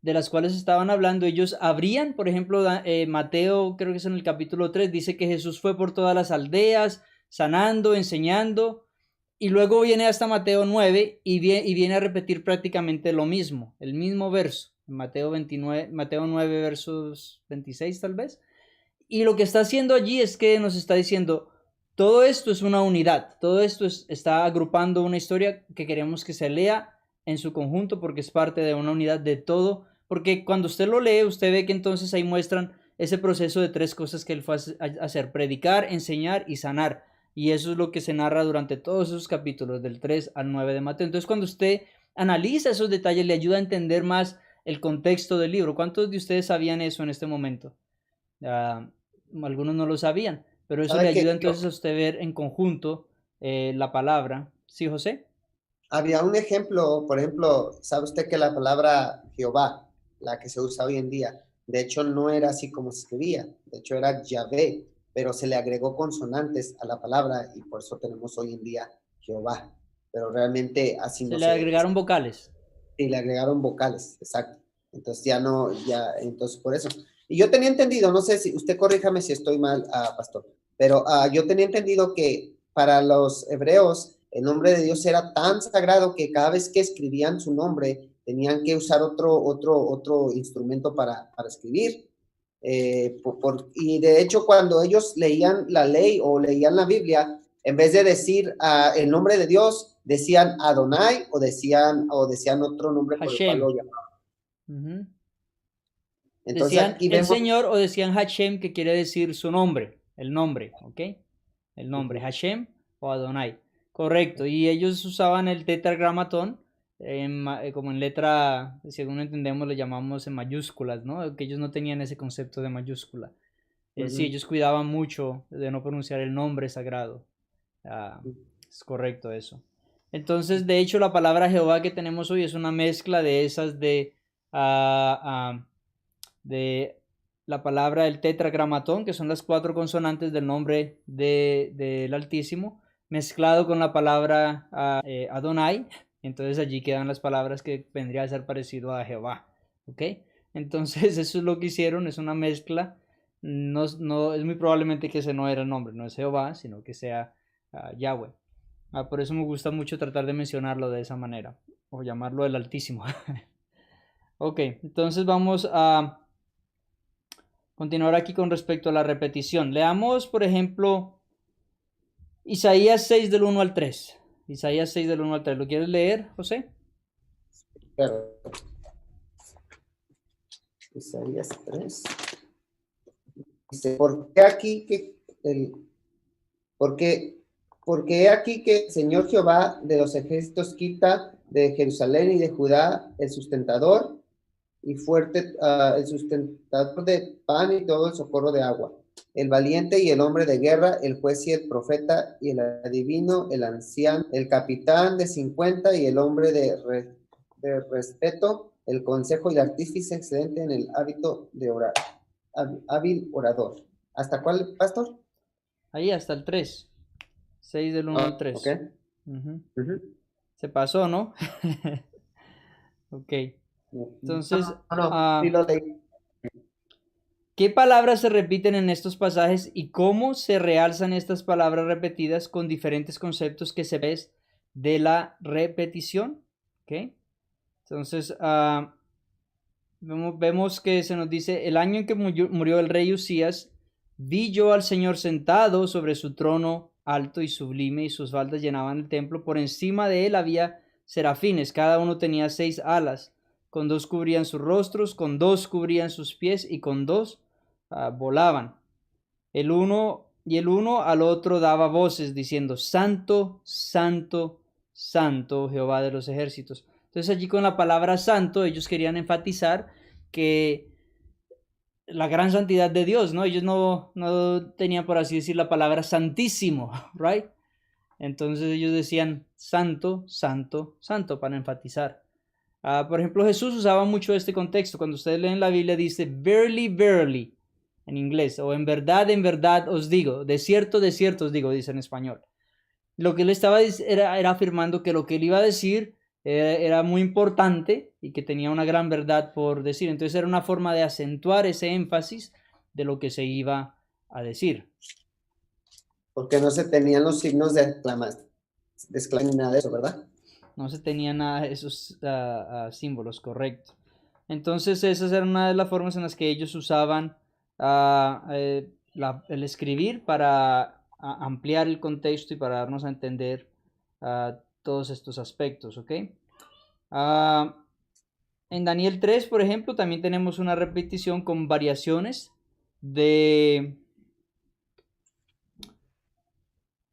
de las cuales estaban hablando. Ellos abrían, por ejemplo, Mateo, creo que es en el capítulo 3, dice que Jesús fue por todas las aldeas, sanando, enseñando. Y luego viene hasta Mateo 9 y viene a repetir prácticamente lo mismo, el mismo verso. Mateo 29, Mateo 9, versos 26 tal vez. Y lo que está haciendo allí es que nos está diciendo, todo esto es una unidad, todo esto está agrupando una historia que queremos que se lea en su conjunto porque es parte de una unidad de todo, porque cuando usted lo lee, usted ve que entonces ahí muestran ese proceso de tres cosas que él fue a hacer, predicar, enseñar y sanar. Y eso es lo que se narra durante todos esos capítulos, del 3 al 9 de Mateo. Entonces, cuando usted analiza esos detalles, le ayuda a entender más el contexto del libro. ¿Cuántos de ustedes sabían eso en este momento? Uh, Algunos no lo sabían, pero eso le ¿Sabe que ayuda entonces a usted ver en conjunto la palabra. ¿Sí, José? había un ejemplo, por ejemplo, sabe usted que la palabra Jehová, la que se usa hoy en día, de hecho no era así como se escribía, de hecho era Yahvé, pero se le agregó consonantes a la palabra y por eso tenemos hoy en día Jehová, pero realmente así Se no le se... agregaron vocales. Y le agregaron vocales, exacto. Entonces ya no, entonces por eso. Y yo tenía entendido, no sé si, usted corríjame si estoy mal, pastor, pero yo tenía entendido que para los hebreos el nombre de Dios era tan sagrado que cada vez que escribían su nombre tenían que usar otro instrumento para escribir. Y de hecho cuando ellos leían la ley o leían la Biblia, en vez de decir el nombre de Dios, decían Adonai o decían otro nombre por el cual lo Hashem. llamaban. Uh-huh. Entonces Decían aquí el vemos... Señor o decían Hashem, que quiere decir su nombre, el nombre, ¿ok? El nombre, Hashem o Adonai. Correcto. Y ellos usaban el tetragramatón como en letra, según entendemos, le llamamos en mayúsculas, ¿no? Que ellos no tenían ese concepto de mayúscula. Sí, ellos cuidaban mucho de no pronunciar el nombre sagrado. Es correcto eso. Entonces, de hecho, la palabra Jehová que tenemos hoy es una mezcla de esas de la palabra del tetragramatón, que son las 4 consonantes del nombre del Altísimo, mezclado con la palabra Adonai. Entonces allí quedan las palabras que vendría a ser parecido a Jehová. ¿Ok? Entonces eso es lo que hicieron, es una mezcla. No, es muy probablemente que ese no era el nombre, no es Jehová, sino que sea Yahweh. Por eso me gusta mucho tratar de mencionarlo de esa manera, o llamarlo el Altísimo. Ok, entonces vamos a continuar aquí con respecto a la repetición. Leamos, por ejemplo, Isaías 6 del 1 al 3. Isaías 6 del 1 al 3. ¿Lo quieres leer, José? Claro. Isaías 3. Dice, porque aquí que el Señor Jehová de los ejércitos quita de Jerusalén y de Judá el sustentador y fuerte, el sustentador de pan y todo el socorro de agua, el valiente y el hombre de guerra, el juez y el profeta y el adivino, el anciano, el capitán de 50 y el hombre de respeto, el consejo y el artífice excelente en el hábito de orar, hábil orador. ¿Hasta cuál, pastor? Ahí hasta el 3. 6 del 1 al 3. Ok. Se pasó, ¿no? Ok. Entonces, No, sí lo leí. ¿qué palabras se repiten en estos pasajes y cómo se realzan estas palabras repetidas con diferentes conceptos que se ven de la repetición? ¿Okay? Entonces, vemos que se nos dice, el año en que murió el rey Usías, vi yo al Señor sentado sobre su trono alto y sublime, y sus faldas llenaban el templo. Por encima de él había serafines, cada uno tenía 6 alas, con 2 cubrían sus rostros, con 2 cubrían sus pies, y con 2 volaban. El uno al otro daba voces diciendo, Santo, Santo, Santo, Jehová de los ejércitos. Entonces allí con la palabra santo ellos querían enfatizar que la gran santidad de Dios, ¿no? Ellos no tenían, por así decir, la palabra santísimo, right? Entonces ellos decían santo, santo, santo para enfatizar. Por ejemplo, Jesús usaba mucho este contexto. Cuando ustedes leen la Biblia dice, verily, verily, en inglés, o en verdad os digo, de cierto os digo, dice en español. Lo que él estaba era afirmando que lo que él iba a decir era muy importante y que tenía una gran verdad por decir. Entonces era una forma de acentuar ese énfasis de lo que se iba a decir. Porque no se tenían los signos de exclamación ni nada de eso, ¿verdad? No se tenía nada de esos símbolos, correcto. Entonces esas eran una de las formas en las que ellos usaban el escribir para ampliar el contexto y para darnos a entender todos estos aspectos, ¿ok? En Daniel 3, por ejemplo, también tenemos una repetición con variaciones de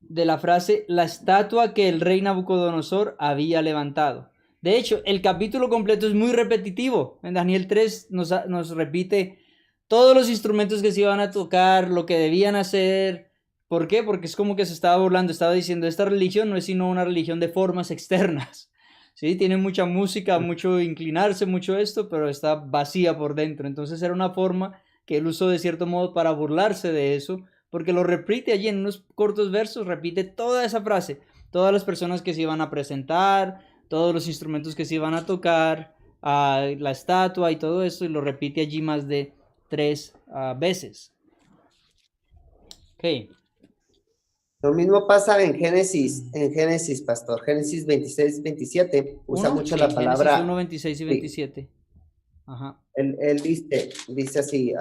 la frase la estatua que el rey Nabucodonosor había levantado. De hecho, el capítulo completo es muy repetitivo. En Daniel 3 nos repite todos los instrumentos que se iban a tocar, lo que debían hacer. ¿Por qué? Porque es como que se estaba burlando, estaba diciendo, esta religión no es sino una religión de formas externas. ¿Sí? Tiene mucha música, mucho inclinarse, mucho esto, pero está vacía por dentro. Entonces era una forma que él usó de cierto modo para burlarse de eso, porque lo repite allí en unos cortos versos, repite toda esa frase, todas las personas que se iban a presentar, todos los instrumentos que se iban a tocar, la estatua y todo eso, y lo repite allí más de 3 veces. Ok. Lo mismo pasa en Génesis, pastor. Génesis 26, 27 usa mucho Sí, la Génesis 1, palabra. 26 y Sí, 27. Ajá. él dice así,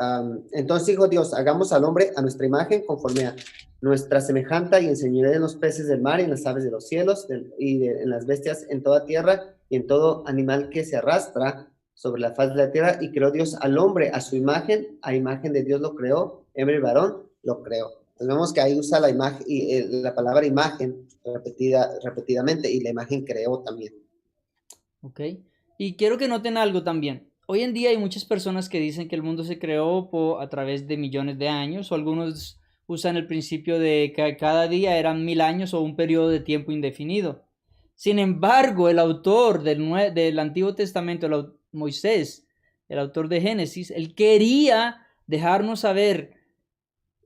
entonces dijo Dios, hagamos al hombre a nuestra imagen conforme a nuestra semejanza y enseñaré en los peces del mar y en las aves de los cielos en las bestias en toda tierra y en todo animal que se arrastra sobre la faz de la tierra y creó Dios al hombre a su imagen, a imagen de Dios lo creó, hembra y varón lo creó. Entonces vemos que ahí usa la imagen y la palabra imagen repetidamente y la imagen creó también. Ok. Y quiero que noten algo también. Hoy en día hay muchas personas que dicen que el mundo se creó a través de millones de años, o algunos usan el principio de que cada día eran 1000 años o un periodo de tiempo indefinido. Sin embargo, el autor del Antiguo Testamento, Moisés, el autor de Génesis, él quería dejarnos saber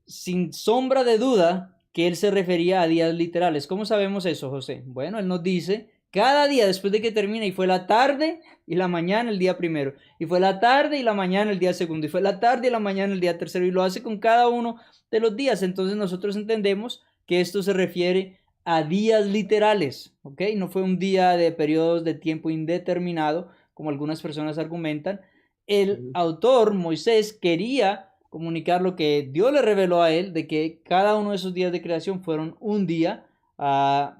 sin sombra de duda que él se refería a días literales. ¿Cómo sabemos eso, José? Bueno, él nos dice, cada día después de que termina, y fue la tarde y la mañana el día primero, y fue la tarde y la mañana el día segundo, y fue la tarde y la mañana el día tercero, y lo hace con cada uno de los días. Entonces nosotros entendemos que esto se refiere a días literales, ¿ok? No fue un día de periodos de tiempo indeterminado, como algunas personas argumentan. El autor, Moisés, quería comunicar lo que Dios le reveló a él, de que cada uno de esos días de creación fueron un día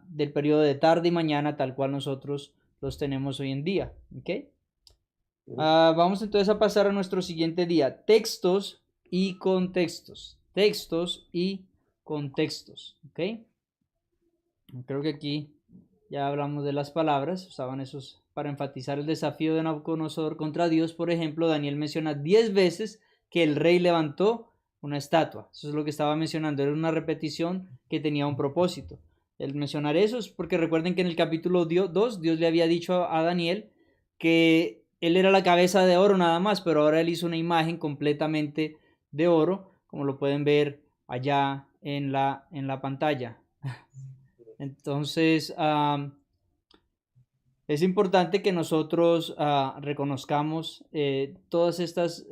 del periodo de tarde y mañana, tal cual nosotros los tenemos hoy en día. ¿Okay? Vamos entonces a pasar a nuestro siguiente día, textos y contextos. Textos y contextos. ¿Okay? Creo que aquí ya hablamos de las palabras, usaban esos para enfatizar el desafío de Nabucodonosor contra Dios. Por ejemplo, Daniel menciona 10 veces que el rey levantó una estatua. Eso es lo que estaba mencionando, era una repetición que tenía un propósito. El mencionar eso es porque recuerden que en el capítulo 2 Dios le había dicho a Daniel que él era la cabeza de oro nada más, pero ahora él hizo una imagen completamente de oro, como lo pueden ver allá en la pantalla. Entonces, es importante que nosotros reconozcamos todas estas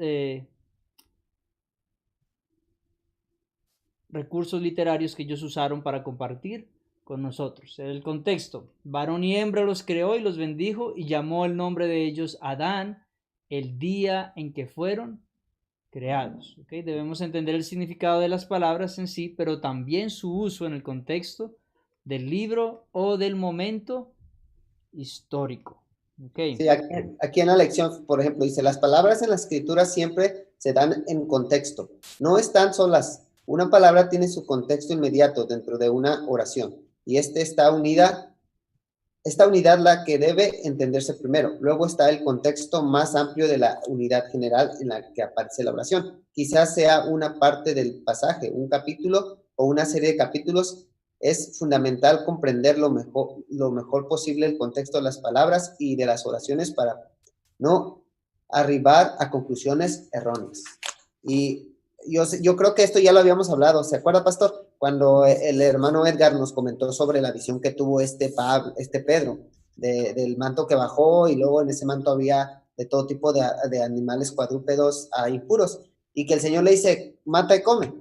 recursos literarios que ellos usaron para compartir con nosotros. El contexto, varón y hembra los creó y los bendijo y llamó el nombre de ellos Adán el día en que fueron creados. ¿Okay? Debemos entender el significado de las palabras en sí, pero también su uso en el contexto del libro o del momento histórico. Okay. Sí, aquí en la lección, por ejemplo, dice, las palabras en la escritura siempre se dan en contexto, no están solas. Una palabra tiene su contexto inmediato dentro de una oración y esta unidad la que debe entenderse primero. Luego está el contexto más amplio de la unidad general en la que aparece la oración. Quizás sea una parte del pasaje, un capítulo o una serie de capítulos. Es fundamental comprender lo mejor posible el contexto de las palabras y de las oraciones para no arribar a conclusiones erróneas. Y yo creo que esto ya lo habíamos hablado. ¿Se acuerda, pastor? cuando el hermano Edgar nos comentó sobre la visión que tuvo este Pedro, del manto que bajó, y luego en ese manto había de todo tipo de animales cuadrúpedos impuros, y que el Señor le dice, mata y come.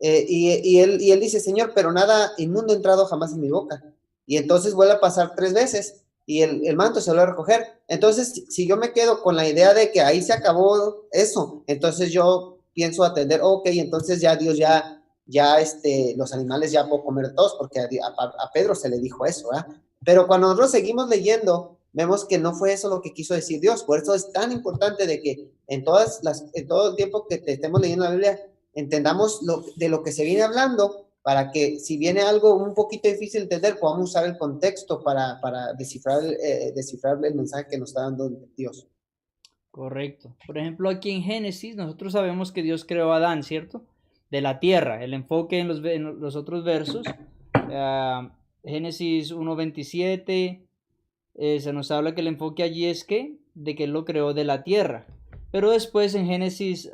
Y él dice, Señor, pero nada inmundo ha entrado jamás en mi boca. Y entonces vuelve a pasar 3 veces, y el manto se vuelve a recoger. Entonces, si yo me quedo con la idea de que ahí se acabó eso, entonces yo pienso atender, ok, entonces ya Dios los animales ya puedo comer todos, porque a Pedro se le dijo eso, ¿verdad? Pero cuando nosotros seguimos leyendo, vemos que no fue eso lo que quiso decir Dios. Por eso es tan importante de que en todo el tiempo que estemos leyendo la Biblia, entendamos de lo que se viene hablando, para que si viene algo un poquito difícil de entender, podamos usar el contexto para descifrar el mensaje que nos está dando Dios. Correcto. Por ejemplo, aquí en Génesis, nosotros sabemos que Dios creó a Adán, ¿cierto? De la tierra. El enfoque en los otros versos, Génesis 1:27, se nos habla que el enfoque allí es de que Él lo creó de la tierra. Pero después en Génesis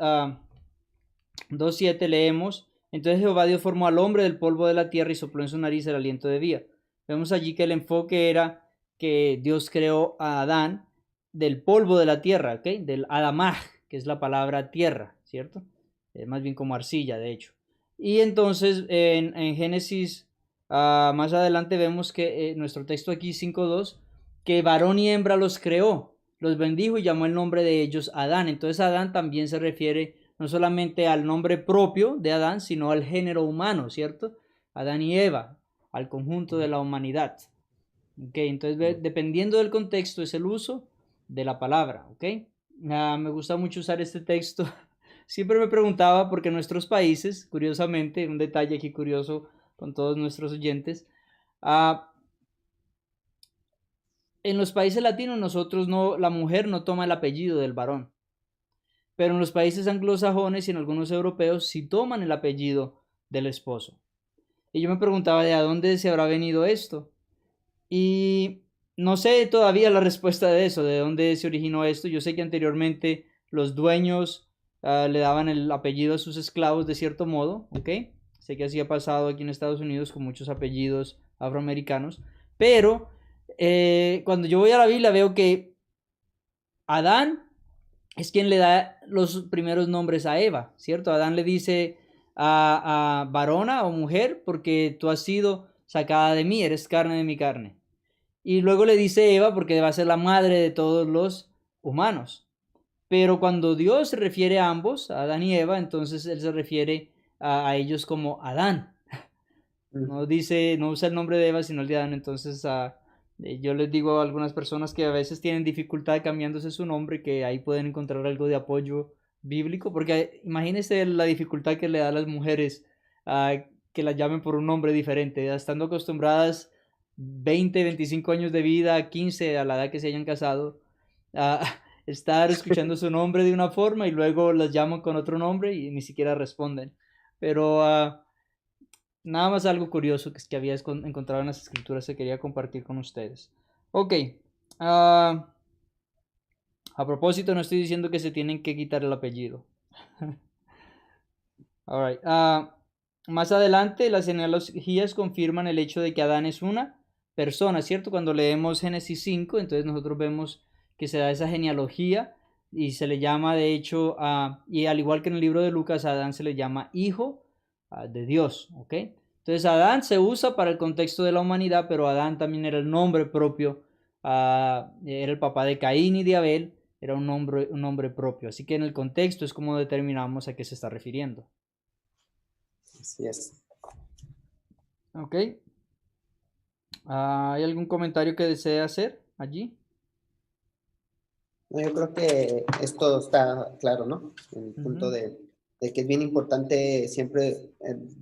2:7 leemos, entonces Jehová Dios formó al hombre del polvo de la tierra y sopló en su nariz el aliento de vida. Vemos allí que el enfoque era que Dios creó a Adán del polvo de la tierra, ¿ok? Del Adamaj, que es la palabra tierra, ¿cierto? Más bien como arcilla, de hecho. Y entonces en Génesis, más adelante vemos que nuestro texto aquí 5:2, que varón y hembra los creó, los bendijo y llamó el nombre de ellos Adán. Entonces Adán también se refiere no solamente al nombre propio de Adán, sino al género humano, ¿cierto? Adán y Eva, al conjunto de la humanidad. Ok, entonces dependiendo del contexto es el uso de la palabra, ¿ok? Me gusta mucho usar este texto. Siempre me preguntaba porque en nuestros países, curiosamente, un detalle aquí curioso con todos nuestros oyentes, en los países latinos nosotros no, la mujer no toma el apellido del varón, pero en los países anglosajones y en algunos europeos sí toman el apellido del esposo. Y yo me preguntaba de a dónde se habrá venido esto. Y no sé todavía la respuesta de eso, de dónde se originó esto. Yo sé que anteriormente los dueños le daban el apellido a sus esclavos de cierto modo, ¿ok? Sé que así ha pasado aquí en Estados Unidos con muchos apellidos afroamericanos, pero cuando yo voy a la Biblia veo que Adán es quien le da los primeros nombres a Eva, ¿cierto? Adán le dice a varona o mujer porque tú has sido sacada de mí, eres carne de mi carne. Y luego le dice Eva porque va a ser la madre de todos los humanos. Pero cuando Dios se refiere a ambos, a Adán y Eva, entonces Él se refiere a ellos como Adán. No dice, no usa el nombre de Eva, sino el de Adán. Entonces yo les digo a algunas personas que a veces tienen dificultad cambiándose su nombre, que ahí pueden encontrar algo de apoyo bíblico, porque imagínense la dificultad que le da a las mujeres que las llamen por un nombre diferente, estando acostumbradas 20, 25 años de vida, 15 a la edad que se hayan casado, a estar escuchando su nombre de una forma y luego las llaman con otro nombre y ni siquiera responden. Pero nada más algo curioso que había encontrado en las escrituras que quería compartir con ustedes. Ok. A propósito, no estoy diciendo que se tienen que quitar el apellido. All right. Más adelante, las genealogías confirman el hecho de que Adán es una persona, ¿cierto? Cuando leemos Génesis 5, entonces nosotros vemos que se da esa genealogía y se le llama, de hecho, y al igual que en el libro de Lucas, a Adán se le llama hijo de Dios, ¿ok? Entonces Adán se usa para el contexto de la humanidad, pero Adán también era el nombre propio, era el papá de Caín y de Abel, era un nombre propio. Así que en el contexto es como determinamos a qué se está refiriendo. Así es. Ok. ¿Hay algún comentario que desee hacer allí? No, yo creo que esto está claro, ¿no? En el punto de que es bien importante siempre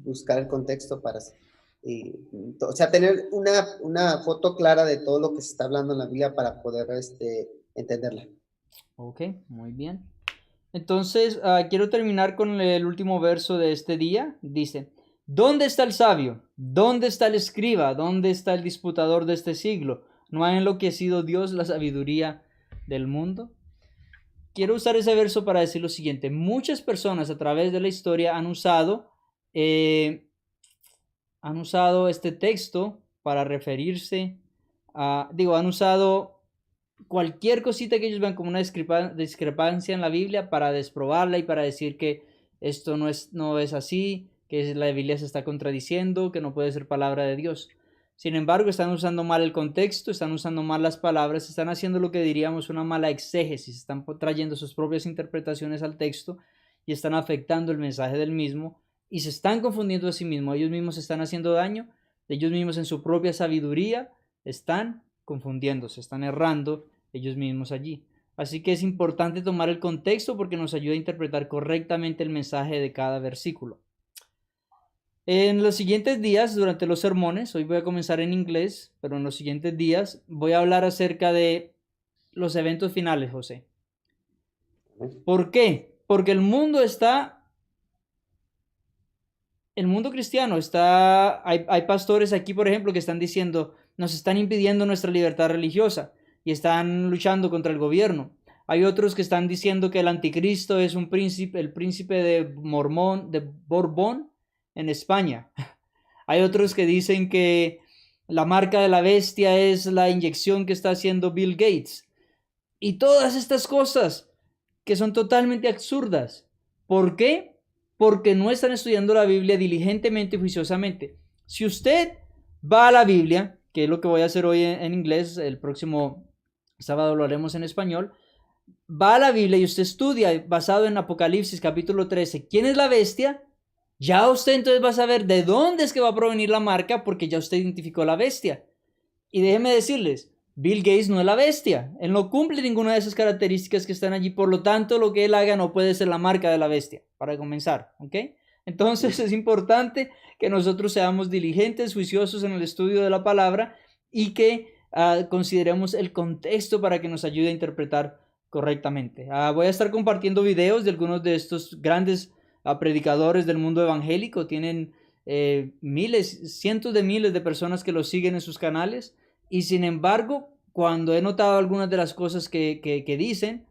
buscar el contexto o sea, tener una foto clara de todo lo que se está hablando en la Biblia para poder entenderla. Ok, muy bien. Entonces, quiero terminar con el último verso de este día. Dice, ¿dónde está el sabio? ¿Dónde está el escriba? ¿Dónde está el disputador de este siglo? ¿No ha enloquecido Dios la sabiduría del mundo? Quiero usar ese verso para decir lo siguiente. Muchas personas a través de la historia han usado han usado este texto para referirse han usado cualquier cosita que ellos vean como una discrepancia en la Biblia para desprobarla y para decir que esto no es así, que la Biblia se está contradiciendo, que no puede ser palabra de Dios. Sin embargo, están usando mal el contexto, están usando mal las palabras, están haciendo lo que diríamos una mala exégesis, están trayendo sus propias interpretaciones al texto y están afectando el mensaje del mismo y se están confundiendo a sí mismos. Ellos mismos se están haciendo daño, ellos mismos en su propia sabiduría están confundiéndose, están errando ellos mismos allí. Así que es importante tomar el contexto porque nos ayuda a interpretar correctamente el mensaje de cada versículo. En los siguientes días, durante los sermones, hoy voy a comenzar en inglés, pero en los siguientes días voy a hablar acerca de los eventos finales, José. ¿Por qué? Porque el mundo cristiano hay pastores aquí, por ejemplo, que están diciendo, nos están impidiendo nuestra libertad religiosa y están luchando contra el gobierno. Hay otros que están diciendo que el anticristo es el príncipe de Borbón en España. Hay otros que dicen que la marca de la bestia es la inyección que está haciendo Bill Gates. Y todas estas cosas que son totalmente absurdas. ¿Por qué? Porque no están estudiando la Biblia diligentemente y juiciosamente. Si usted va a la Biblia, que es lo que voy a hacer hoy en inglés, el próximo sábado lo haremos en español, va a la Biblia y usted estudia basado en Apocalipsis capítulo 13, ¿quién es la bestia? Ya usted entonces va a saber de dónde es que va a provenir la marca porque ya usted identificó la bestia. Y déjeme decirles, Bill Gates no es la bestia. Él no cumple ninguna de esas características que están allí. Por lo tanto, lo que él haga no puede ser la marca de la bestia, para comenzar. ¿Ok? Entonces es importante que nosotros seamos diligentes, juiciosos en el estudio de la palabra y que consideremos el contexto para que nos ayude a interpretar correctamente. Voy a estar compartiendo videos de algunos de estos grandes predicadores del mundo evangélico. Tienen cientos de miles de personas que los siguen en sus canales. Y sin embargo, cuando he notado algunas de las cosas que dicen,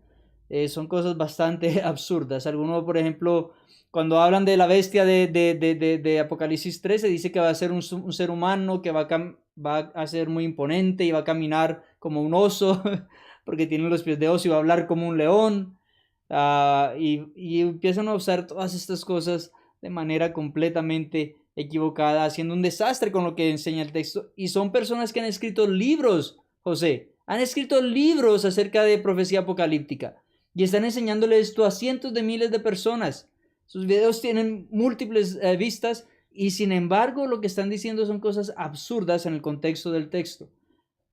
son cosas bastante absurdas. Algunos, por ejemplo, cuando hablan de la bestia de Apocalipsis 13, dice que va a ser un ser humano que va a ser muy imponente y va a caminar como un oso, porque tiene los pies de oso y va a hablar como un león. Y empiezan a usar todas estas cosas de manera completamente equivocada, haciendo un desastre con lo que enseña el texto. Y son personas que han escrito libros, José, han escrito libros acerca de profecía apocalíptica y están enseñándole esto a cientos de miles de personas. Sus videos tienen múltiples vistas y sin embargo lo que están diciendo son cosas absurdas en el contexto del texto.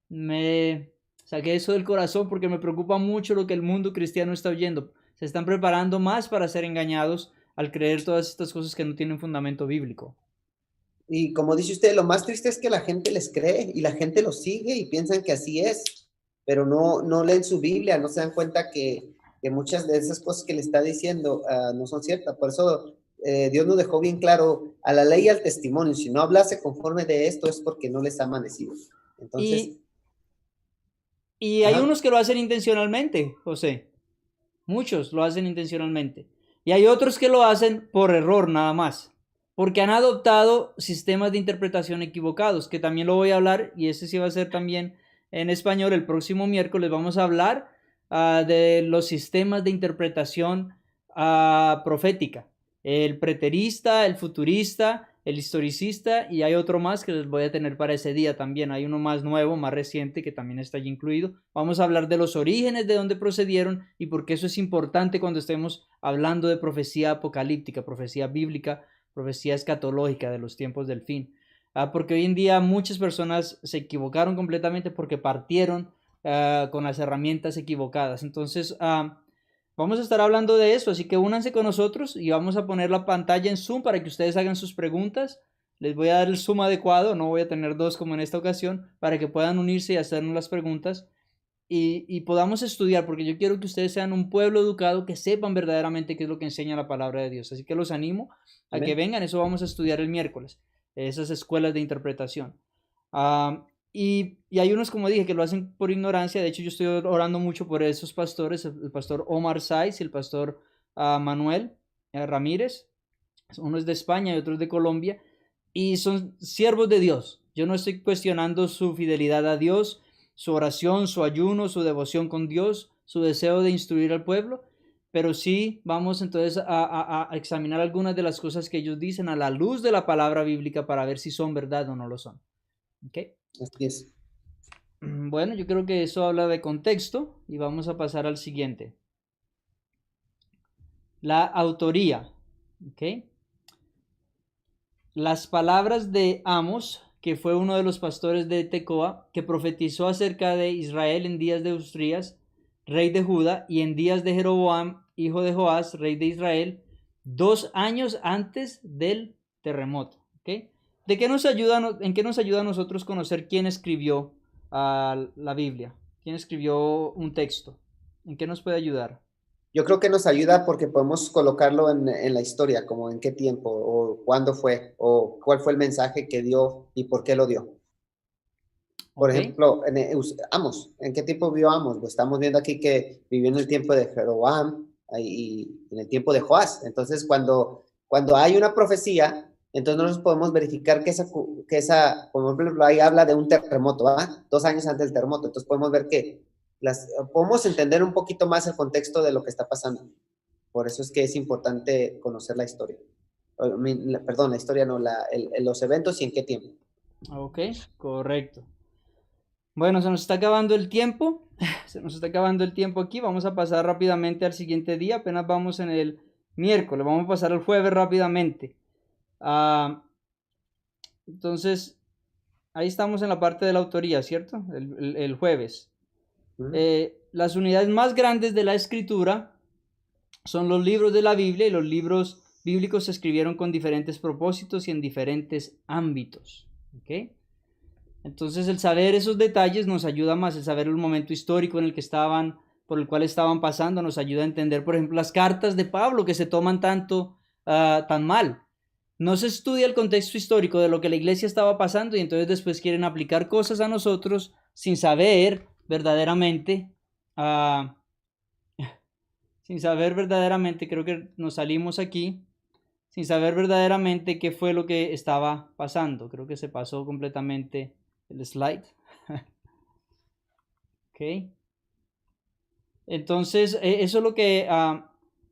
Me saqué eso del corazón porque me preocupa mucho lo que el mundo cristiano está oyendo. Se están preparando más para ser engañados al creer todas estas cosas que no tienen fundamento bíblico. Y como dice usted, lo más triste es que la gente les cree y la gente los sigue y piensan que así es, pero no leen su Biblia, no se dan cuenta que muchas de esas cosas que le está diciendo no son ciertas. Por eso Dios nos dejó bien claro a la ley y al testimonio. Si no hablase conforme de esto es porque no les ha amanecido. Entonces... Y hay unos que lo hacen intencionalmente, José. Muchos lo hacen intencionalmente. Y hay otros que lo hacen por error nada más. Porque han adoptado sistemas de interpretación equivocados, que también lo voy a hablar, y ese sí va a ser también en español. El próximo miércoles vamos a hablar de los sistemas de interpretación profética. El preterista, el futurista, el historicista, y hay otro más que les voy a tener para ese día también. Hay uno más nuevo, más reciente, que también está allí incluido. Vamos a hablar de los orígenes, de dónde procedieron y por qué eso es importante cuando estemos hablando de profecía apocalíptica, profecía bíblica, profecía escatológica de los tiempos del fin. Porque hoy en día muchas personas se equivocaron completamente porque partieron con las herramientas equivocadas. Entonces, vamos a estar hablando de eso, así que únanse con nosotros y vamos a poner la pantalla en Zoom para que ustedes hagan sus preguntas. Les voy a dar el Zoom adecuado, no voy a tener dos como en esta ocasión, para que puedan unirse y hacernos las preguntas y podamos estudiar, porque yo quiero que ustedes sean un pueblo educado, que sepan verdaderamente qué es lo que enseña la palabra de Dios. Así que los animo a que vengan, eso vamos a estudiar el miércoles, esas escuelas de interpretación. Y hay unos, como dije, que lo hacen por ignorancia. De hecho, yo estoy orando mucho por esos pastores, el pastor Omar Saiz y el pastor Manuel Ramírez. Uno es de España y otro es de Colombia. y son siervos de Dios. Yo no estoy cuestionando su fidelidad a Dios, su oración, su ayuno, su devoción con Dios, su deseo de instruir al pueblo, pero sí vamos entonces a examinar algunas de las cosas que ellos dicen a la luz de la palabra bíblica para ver si son verdad o no lo son. ¿Okay? Así es. Bueno, yo creo que eso habla de contexto y vamos a pasar al siguiente. La autoría. ¿Okay? Las palabras de Amos, que fue uno de los pastores de Tecoa, que profetizó acerca de Israel en días de Usrías, rey de Judá, y en días de Jeroboam, hijo de Joás, rey de Israel, 2 años antes del terremoto. ¿Okay? ¿En qué nos ayuda a nosotros conocer quién escribió la Biblia? ¿Quién escribió un texto? ¿En qué nos puede ayudar? Yo creo que nos ayuda porque podemos colocarlo en la historia, como en qué tiempo, o cuándo fue, o cuál fue el mensaje que dio y por qué lo dio. Por ¿Ok? ejemplo, Amos, ¿en qué tiempo vivió Amos? Pues estamos viendo aquí que vivió en el tiempo de Jeroboam y en el tiempo de Joás. Entonces, cuando hay una profecía, entonces nosotros podemos verificar como por ejemplo, ahí habla de un terremoto, ¿verdad? 2 años antes del terremoto. Entonces podemos ver que podemos entender un poquito más el contexto de lo que está pasando. Por eso es que es importante conocer la historia. Perdón, la historia no, los eventos y en qué tiempo. Ok, correcto. Bueno, se nos está acabando el tiempo. Se nos está acabando el tiempo aquí. Vamos a pasar rápidamente al siguiente día. Apenas vamos en el miércoles. Vamos a pasar al jueves rápidamente. Entonces, ahí estamos en la parte de la autoría, ¿cierto? El jueves. Las unidades más grandes de la escritura son los libros de la Biblia, y los libros bíblicos se escribieron con diferentes propósitos y en diferentes ámbitos. ¿Ok? Entonces el saber esos detalles nos ayuda más, el saber el momento histórico en el que estaban, por el cual estaban pasando, nos ayuda a entender, por ejemplo, las cartas de Pablo que se toman tan mal. No se estudia el contexto histórico de lo que la iglesia estaba pasando y entonces después quieren aplicar cosas a nosotros sin saber verdaderamente, uh, creo que nos salimos aquí, sin saber verdaderamente qué fue lo que estaba pasando. Creo que se pasó completamente el slide. Ok. Entonces, eso es lo que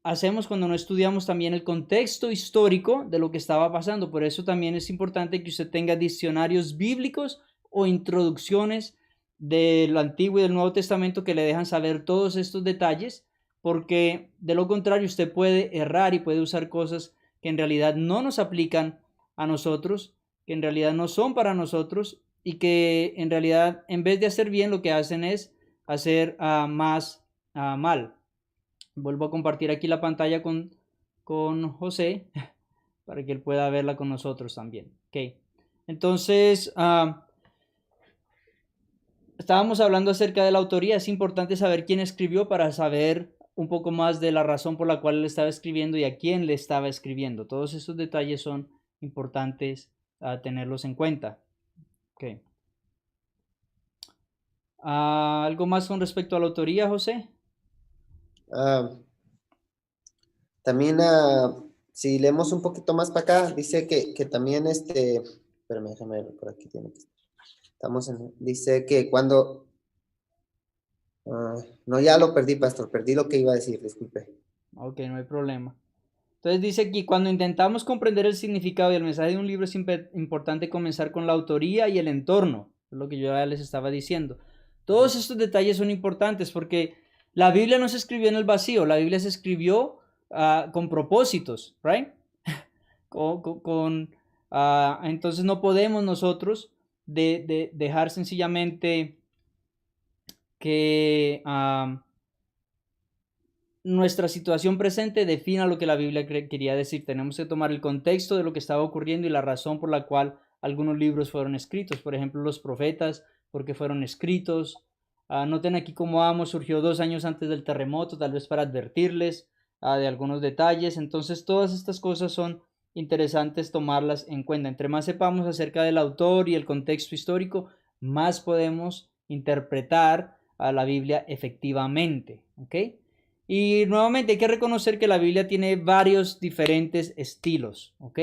hacemos cuando no estudiamos también el contexto histórico de lo que estaba pasando. Por eso también es importante que usted tenga diccionarios bíblicos o introducciones del Antiguo y del Nuevo Testamento que le dejan saber todos estos detalles, porque de lo contrario usted puede errar y puede usar cosas que en realidad no nos aplican a nosotros, que en realidad no son para nosotros y que en realidad en vez de hacer bien lo que hacen es hacer más mal. Vuelvo a compartir aquí la pantalla con José para que él pueda verla con nosotros también. Ok, entonces estábamos hablando acerca de la autoría. Es importante saber quién escribió para saber un poco más de la razón por la cual él estaba escribiendo y a quién le estaba escribiendo. Todos esos detalles son importantes tenerlos en cuenta. Okay. ¿Algo más con respecto a la autoría, José? También, si leemos un poquito más para acá, dice que también, espérame, déjame ver, por aquí tiene que estar. Dice que cuando, no, ya lo perdí, pastor, perdí lo que iba a decir, disculpe. Ok, no hay problema. Entonces dice aquí, cuando intentamos comprender el significado y el mensaje de un libro es importante comenzar con la autoría y el entorno, es lo que yo ya les estaba diciendo. Todos estos detalles son importantes porque la Biblia no se escribió en el vacío, la Biblia se escribió con propósitos, ¿right? Entonces no podemos nosotros dejar sencillamente que nuestra situación presente defina lo que la Biblia quería decir. Tenemos que tomar el contexto de lo que estaba ocurriendo y la razón por la cual algunos libros fueron escritos. Por ejemplo, los profetas, porque fueron escritos. Noten aquí cómo Amos surgió 2 años antes del terremoto, tal vez para advertirles de algunos detalles. Entonces, todas estas cosas son interesantes tomarlas en cuenta. Entre más sepamos acerca del autor y el contexto histórico, más podemos interpretar a la Biblia efectivamente. ¿Ok? Y nuevamente hay que reconocer que la Biblia tiene varios diferentes estilos, ¿ok?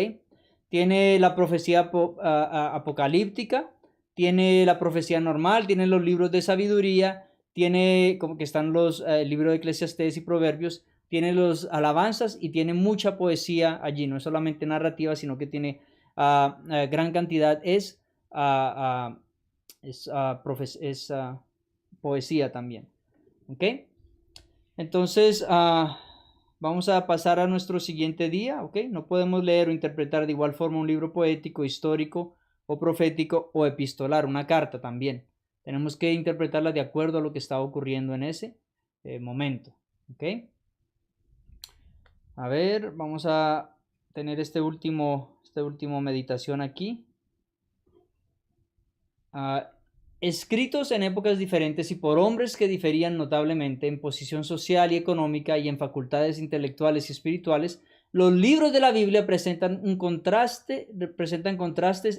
tiene la profecía apocalíptica, tiene la profecía normal, tiene los libros de sabiduría, tiene como que están los libros de Eclesiastés y Proverbios, tiene los alabanzas y tiene mucha poesía allí, no es solamente narrativa, sino que tiene gran cantidad, es poesía también. ¿Ok? Entonces, vamos a pasar a nuestro siguiente día. ¿Ok? No podemos leer o interpretar de igual forma un libro poético, histórico o profético o epistolar, una carta también. Tenemos que interpretarla de acuerdo a lo que está ocurriendo en ese momento. ¿Ok? A ver, vamos a tener este último meditación aquí. Escritos en épocas diferentes y por hombres que diferían notablemente en posición social y económica y en facultades intelectuales y espirituales, los libros de la Biblia presentan contrastes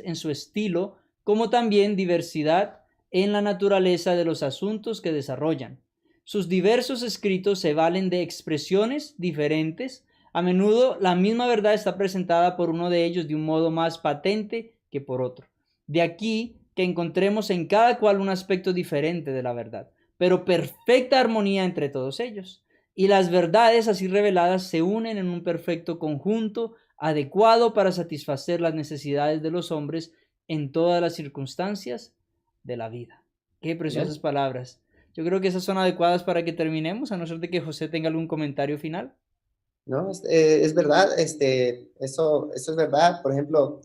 en su estilo, como también diversidad en la naturaleza de los asuntos que desarrollan. Sus diversos escritos se valen de expresiones diferentes. A menudo la misma verdad está presentada por uno de ellos de un modo más patente que por otro. De aquí que encontremos en cada cual un aspecto diferente de la verdad, pero perfecta armonía entre todos ellos. Y las verdades así reveladas se unen en un perfecto conjunto adecuado para satisfacer las necesidades de los hombres en todas las circunstancias de la vida. Qué preciosas palabras. Yo creo que esas son adecuadas para que terminemos, a no ser de que José tenga algún comentario final. No, es verdad, eso es verdad. Por ejemplo,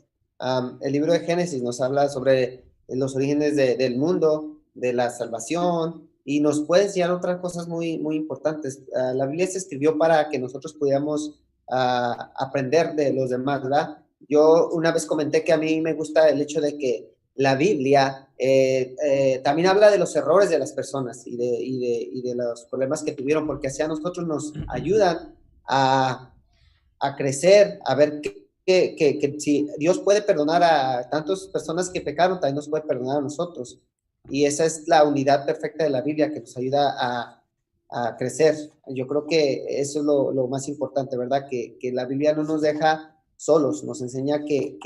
el libro de Génesis nos habla sobre los orígenes del mundo, de la salvación, y nos puede enseñar otras cosas muy, muy importantes. La Biblia se escribió para que nosotros pudiéramos aprender de los demás, ¿verdad? Yo una vez comenté que a mí me gusta el hecho de que la Biblia también habla de los errores de las personas y de los problemas que tuvieron, porque así a nosotros nos ayudan a crecer, a ver que si Dios puede perdonar a tantas personas que pecaron, también nos puede perdonar a nosotros. Y esa es la unidad perfecta de la Biblia que nos ayuda a crecer. Yo creo que eso es lo más importante, ¿verdad? Que la Biblia no nos deja solos, nos enseña que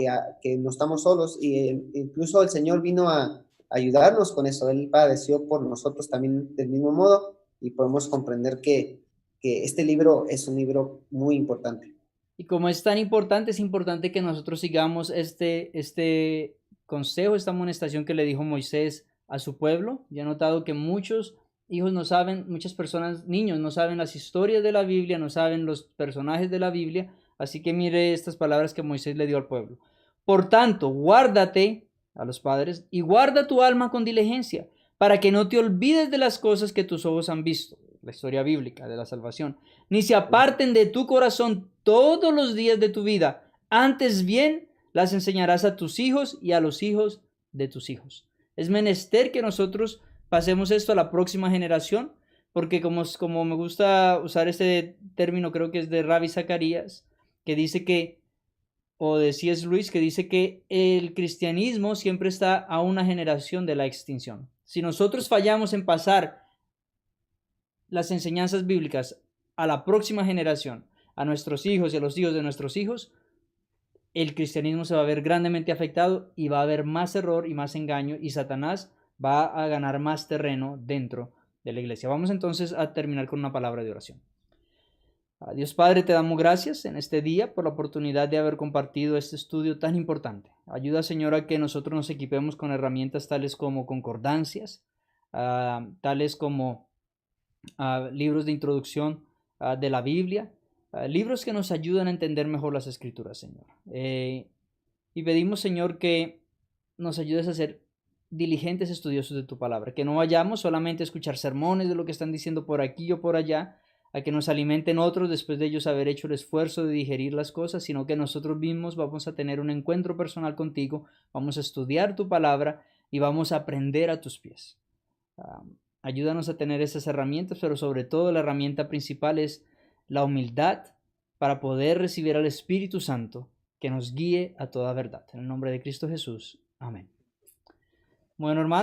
no estamos solos, y incluso el Señor vino a ayudarnos con eso. Él padeció por nosotros también del mismo modo, y podemos comprender que este libro es un libro muy importante. Y como es tan importante, es importante que nosotros sigamos este consejo, esta amonestación que le dijo Moisés a su pueblo. Yo he notado que muchos hijos no saben, muchas personas, niños no saben las historias de la Biblia, no saben los personajes de la Biblia. Así que mire estas palabras que Moisés le dio al pueblo. Por tanto, guárdate a los padres y guarda tu alma con diligencia, para que no te olvides de las cosas que tus ojos han visto, la historia bíblica de la salvación, ni se aparten de tu corazón todos los días de tu vida. Antes bien, las enseñarás a tus hijos y a los hijos de tus hijos. Es menester que nosotros pasemos esto a la próxima generación, porque como me gusta usar este término, creo que es de Rabbi Zacarías, que dice que, o de C.S. Lewis, que dice que el cristianismo siempre está a una generación de la extinción. Si nosotros fallamos en pasar las enseñanzas bíblicas a la próxima generación, a nuestros hijos y a los hijos de nuestros hijos, el cristianismo se va a ver grandemente afectado y va a haber más error y más engaño, y Satanás va a ganar más terreno dentro de la iglesia. Vamos entonces a terminar con una palabra de oración. Dios Padre, te damos gracias en este día por la oportunidad de haber compartido este estudio tan importante. Ayuda, Señor, a que nosotros nos equipemos con herramientas tales como concordancias, tales como libros de introducción de la Biblia, libros que nos ayudan a entender mejor las Escrituras, Señor. Y pedimos, Señor, que nos ayudes a ser diligentes estudiosos de tu palabra, que no vayamos solamente a escuchar sermones de lo que están diciendo por aquí o por allá, a que nos alimenten otros después de ellos haber hecho el esfuerzo de digerir las cosas, sino que nosotros mismos vamos a tener un encuentro personal contigo, vamos a estudiar tu palabra y vamos a aprender a tus pies. Ayúdanos a tener esas herramientas, pero sobre todo la herramienta principal es la humildad para poder recibir al Espíritu Santo que nos guíe a toda verdad. En el nombre de Cristo Jesús. Amén. Bueno, hermanos.